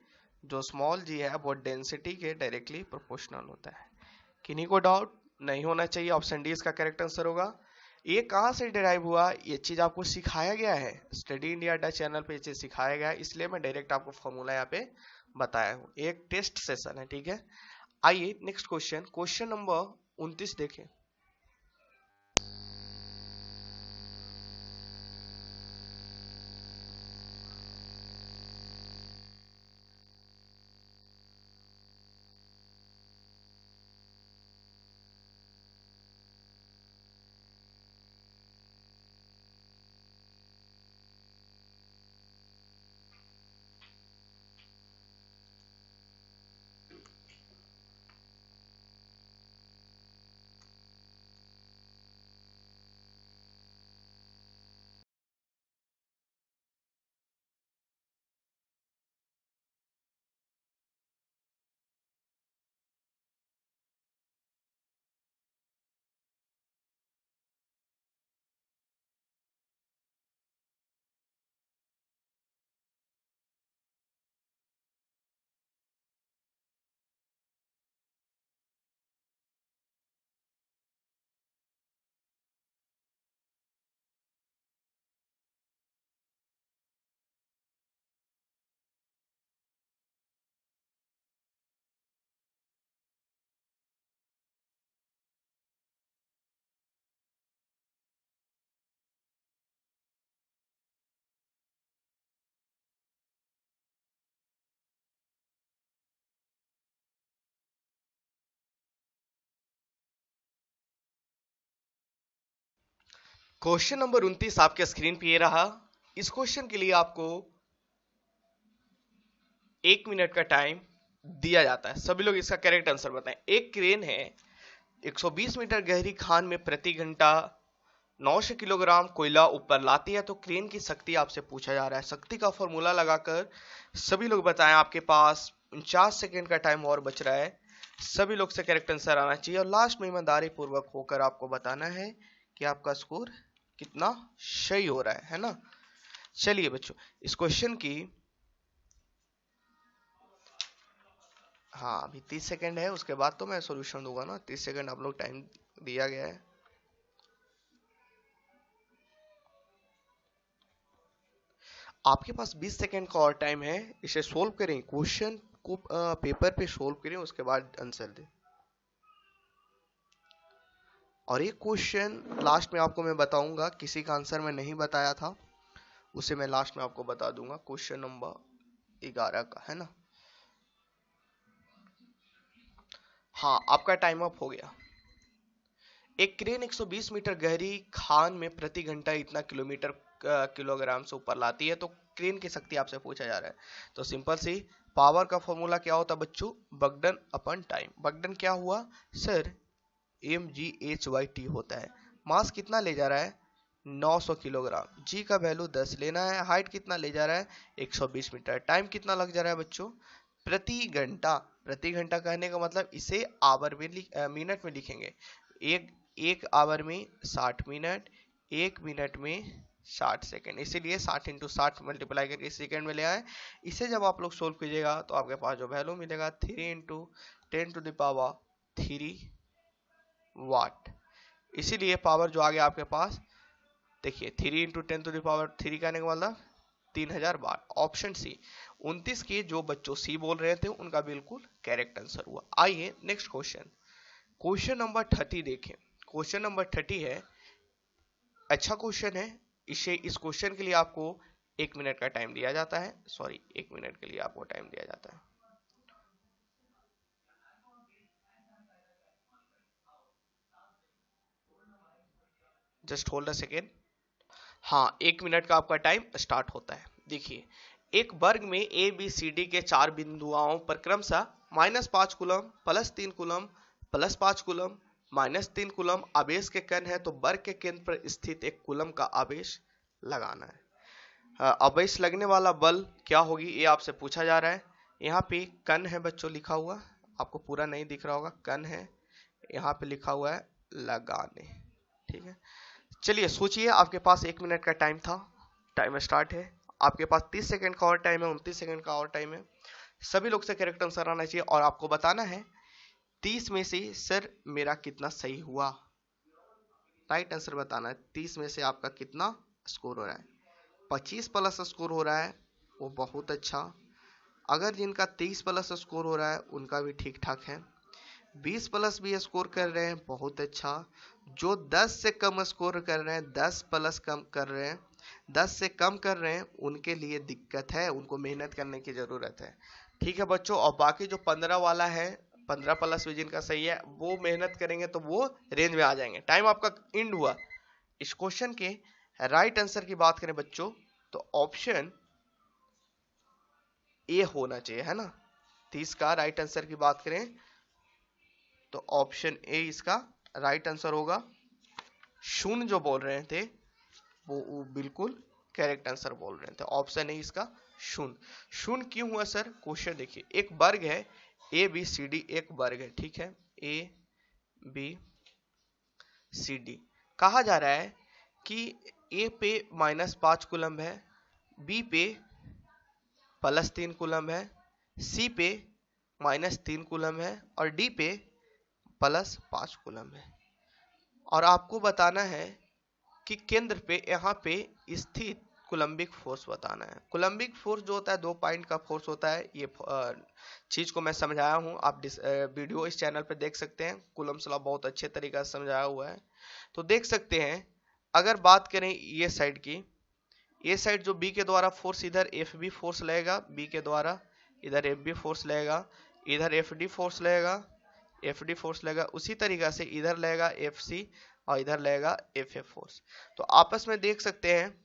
जो स्मॉल जी है वो डेंसिटी के डायरेक्टली प्रोपोर्शनल होता है। किन्हीं को डाउट नहीं होना चाहिए, ऑप्शन डी इसका करेक्ट आंसर होगा। ये कहाँ से डिराइव हुआ, ये चीज आपको सिखाया गया है, स्टडी इंडिया अड्डा चैनल पे ये चीज सिखाया गया है, इसलिए मैं डायरेक्ट आपको फॉर्मूला यहाँ पे बताया हूँ। एक टेस्ट सेशन है, ठीक है। आइए नेक्स्ट क्वेश्चन, क्वेश्चन नंबर 29 देखें। क्वेश्चन नंबर 29 आपके स्क्रीन पे ये रहा। इस क्वेश्चन के लिए आपको 1 मिनट का टाइम दिया जाता है। सभी लोग इसका करेक्ट आंसर बताएं। एक क्रेन है 120 मीटर गहरी खान में प्रति घंटा 900 किलोग्राम कोयला ऊपर लाती है, तो क्रेन की शक्ति आपसे पूछा जा रहा है। शक्ति का फॉर्मूला लगाकर सभी लोग बताएं। आपके पास 49 सेकेंड का टाइम और बच रहा है। सभी लोग से करेक्ट आंसर आना चाहिए और लास्ट में ईमानदारी पूर्वक होकर आपको बताना है कि आपका स्कोर कितना सही हो रहा है ना। चलिए बच्चों, इस क्वेश्चन की हाँ अभी 30 सेकेंड है, उसके बाद तो मैं सॉल्यूशन दूंगा ना। 30 सेकेंड आप लोग टाइम दिया गया है। आपके पास 20 सेकेंड का और टाइम है, इसे सोल्व करें, क्वेश्चन को पेपर पे सोल्व करें, उसके बाद आंसर दें। और एक क्वेश्चन लास्ट में आपको मैं बताऊंगा, किसी का आंसर मैं नहीं बताया था उसे मैं लास्ट में आपको बता दूंगा। क्वेश्चन नंबर 11 का है ना। हाँ आपका टाइम अप हो गया। एक क्रेन 120 मीटर गहरी खान में प्रति घंटा इतना किलोग्राम से ऊपर लाती है, तो क्रेन की शक्ति आपसे पूछा जा रहा है। तो सिंपल सी पावर का फॉर्मूला क्या होता है बच्चों, बगडन अपन टाइम। बगडन क्या हुआ सर, mgh/t होता है। मास कितना ले जा रहा है 900 किलोग्राम, जी का वैल्यू 10 लेना है, हाइट कितना ले जा रहा है 120 मीटर, टाइम कितना लग जा रहा है बच्चों प्रति घंटा। प्रति घंटा कहने का मतलब इसे आवर में मिनट में लिखेंगे। एक आवर में 60 मिनट, 1 मिनट में 60 सेकेंड, इसीलिए 60 इंटू 60 मल्टीप्लाई करके सेकेंड में ले आए। इसे जब आप लोग सोल्व कीजिएगा तो आपके पास जो वैल्यू मिलेगा 3 इंटू 10⁻³ वाट। इसीलिए पावर जो आ गया आपके पास, देखिए 3 इंटू 10⁻³ कहने का मतलब 3000 वाट। Option C. 29 के जो बच्चों सी बोल रहे थे उनका बिल्कुल करेक्ट आंसर हुआ। आइए नेक्स्ट क्वेश्चन, क्वेश्चन नंबर 30 देखें। क्वेश्चन नंबर 30 है, अच्छा क्वेश्चन है। इस क्वेश्चन के लिए आपको 1 मिनट का टाइम दिया जाता है। सॉरी 1 मिनट के लिए आपको टाइम दिया जाता है। Just hold a second. हाँ 1 मिनट का आपका टाइम स्टार्ट होता है। देखिए, एक वर्ग में ए बी सी डी के 4 बिंदुओं पर क्रमशः -5 कूलम, +3 कूलम, +5 कूलम, -3 कूलम आवेश के कण है, तो वर्ग के केंद्र पर स्थित एक कूलम का आवेश लगाना है। आवेश लगने वाला बल क्या होगी, ये आपसे पूछा जा रहा है। यहाँ पे कण है बच्चों लिखा हुआ, आपको पूरा नहीं दिख रहा होगा, कण है, यहाँ पे लिखा हुआ है लगाने। ठीक है, चलिए सोचिए, आपके पास 1 मिनट का टाइम था, टाइम स्टार्ट है। आपके पास 30 सेकंड का और टाइम है, 29 सेकंड का और टाइम है। सभी लोग से करेक्ट आंसर आना चाहिए और आपको बताना है 30 में से सर मेरा कितना सही हुआ। राइट आंसर बताना है 30 में से आपका कितना स्कोर हो रहा है। 25 प्लस स्कोर हो रहा है वो बहुत अच्छा। अगर जिनका 30 प्लस स्कोर हो रहा है उनका भी ठीक ठाक है। 20 प्लस भी स्कोर कर रहे हैं, बहुत अच्छा। जो 10 से कम स्कोर कर रहे हैं, 10 प्लस कम कर रहे हैं, 10 से कम कर रहे हैं, उनके लिए दिक्कत है, उनको मेहनत करने की जरूरत है। ठीक है बच्चों, और बाकी जो 15 वाला है, 15 प्लस भी जिनका सही है, वो मेहनत करेंगे तो वो रेंज में आ जाएंगे। टाइम आपका एंड हुआ। इस क्वेश्चन के राइट आंसर की बात करें बच्चों तो ऑप्शन ए होना चाहिए, है ना। 30 का राइट आंसर की बात करें तो ऑप्शन ए इसका राइट आंसर होगा। शून्य जो बोल रहे थे वो बिल्कुल करेक्ट आंसर बोल रहे थे। ऑप्शन ए इसका शून्य। शून्य क्यों हुआ सर, क्वेश्चन देखिए, एक वर्ग है ए बी सी डी, एक वर्ग है, ठीक है, ए बी सी डी। कहा जा रहा है कि ए पे -5 कूलम है, बी पे +3 कूलम है, सी पे -3 कूलम है और डी पे +5 कूलम है। और आपको बताना है कि केंद्र पे यहाँ पे स्थित कूलम्बिक फोर्स बताना है। कूलम्बिक फोर्स जो होता है 2 पॉइंट का फोर्स होता है। ये चीज को मैं समझाया हूँ, आप वीडियो इस चैनल पे देख सकते हैं। कूलम्ब्स लॉ बहुत अच्छे तरीके से समझाया हुआ है, तो देख सकते हैं। अगर बात करें ये साइड की, ये साइड जो बी के द्वारा फोर्स, इधर एफ बी फोर्स लगेगा, बी के द्वारा इधर एफ बी फोर्स लगेगा, इधर एफ डी फोर्स लगेगा, एफ डी फोर्स लगेगा। उसी तरीका से इधर लगेगा एफ सी और इधर लगेगा एफ एफ फोर्स। तो आपस में देख सकते हैं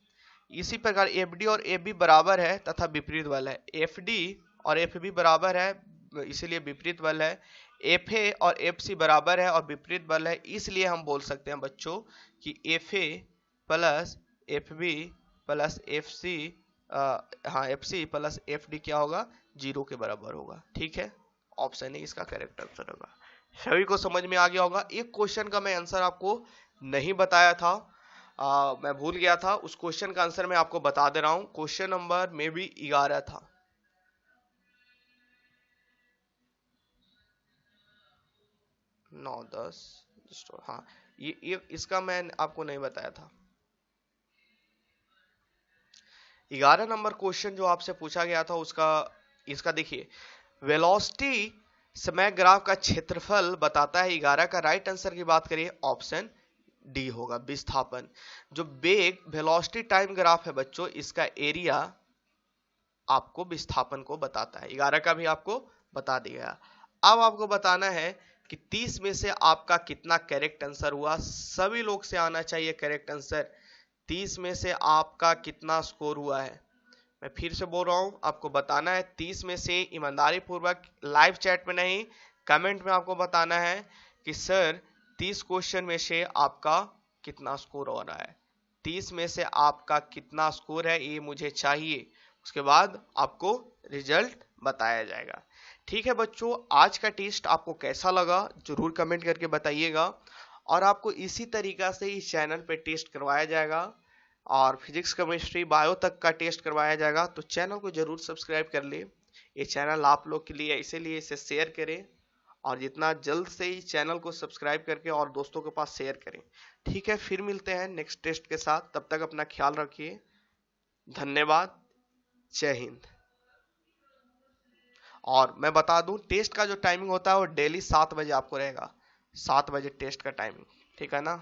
इसी प्रकार एफ डी और एफ बी बराबर है तथा विपरीत बल है। एफ डी और एफ बी बराबर है इसलिए विपरीत बल है। एफ ए और एफ सी बराबर है और विपरीत बल है, इसलिए हम बोल सकते हैं बच्चों कि F A plus F B plus F C, हाँ F C plus F D क्या होगा, 0 के बराबर होगा। ठीक है, ऑप्शन ए इसका करेक्ट आंसर होगा। सभी को समझ में आ गया होगा। एक क्वेश्चन का मैं आंसर आपको नहीं बताया था, मैं भूल गया था। उस क्वेश्चन का आंसर मैं आपको बता दे रहा हूं। क्वेश्चन नंबर में भी 11 था। 9 10, हाँ ये इसका मैं आपको नहीं बताया था। 11 नंबर क्वेश्चन जो आपसे पूछा गया था उसका, इसका देखिए, वेलोसिटी समय ग्राफ का क्षेत्रफल बताता है 11 का राइट आंसर की बात करिए ऑप्शन डी होगा, विस्थापन। जो वेग वेलोसिटी टाइम ग्राफ है बच्चों, इसका एरिया आपको विस्थापन को बताता है। 11 का भी आपको बता दिया। अब आपको बताना है कि 30 में से आपका कितना करेक्ट आंसर हुआ। सभी लोग से आना चाहिए करेक्ट आंसर। 30 में से आपका कितना स्कोर हुआ है। मैं फिर से बोल रहा हूं, आपको बताना है 30 में से, ईमानदारी पूर्वक, लाइव चैट में नहीं, कमेंट में आपको बताना है कि सर 30 क्वेश्चन में से आपका कितना स्कोर हो रहा है। 30 में से आपका कितना स्कोर है ये मुझे चाहिए, उसके बाद आपको रिजल्ट बताया जाएगा। ठीक है बच्चों, आज का टेस्ट आपको कैसा लगा जरूर कमेंट करके बताइएगा। और आपको इसी तरीका से इस चैनल पे टेस्ट करवाया जाएगा और फिजिक्स केमिस्ट्री बायो तक का टेस्ट करवाया जाएगा। तो चैनल को जरूर सब्सक्राइब कर ले। ये चैनल आप लोग के लिए, इसीलिए इसे शेयर करें और जितना जल्द से ही चैनल को सब्सक्राइब करके और दोस्तों के पास शेयर करें। ठीक है, फिर मिलते हैं नेक्स्ट टेस्ट के साथ। तब तक अपना ख्याल रखिए। धन्यवाद, जय हिंद। और मैं बता दूं, टेस्ट का जो टाइमिंग होता है वो डेली 7 बजे आपको रहेगा। 7 बजे टेस्ट का टाइमिंग, ठीक है ना।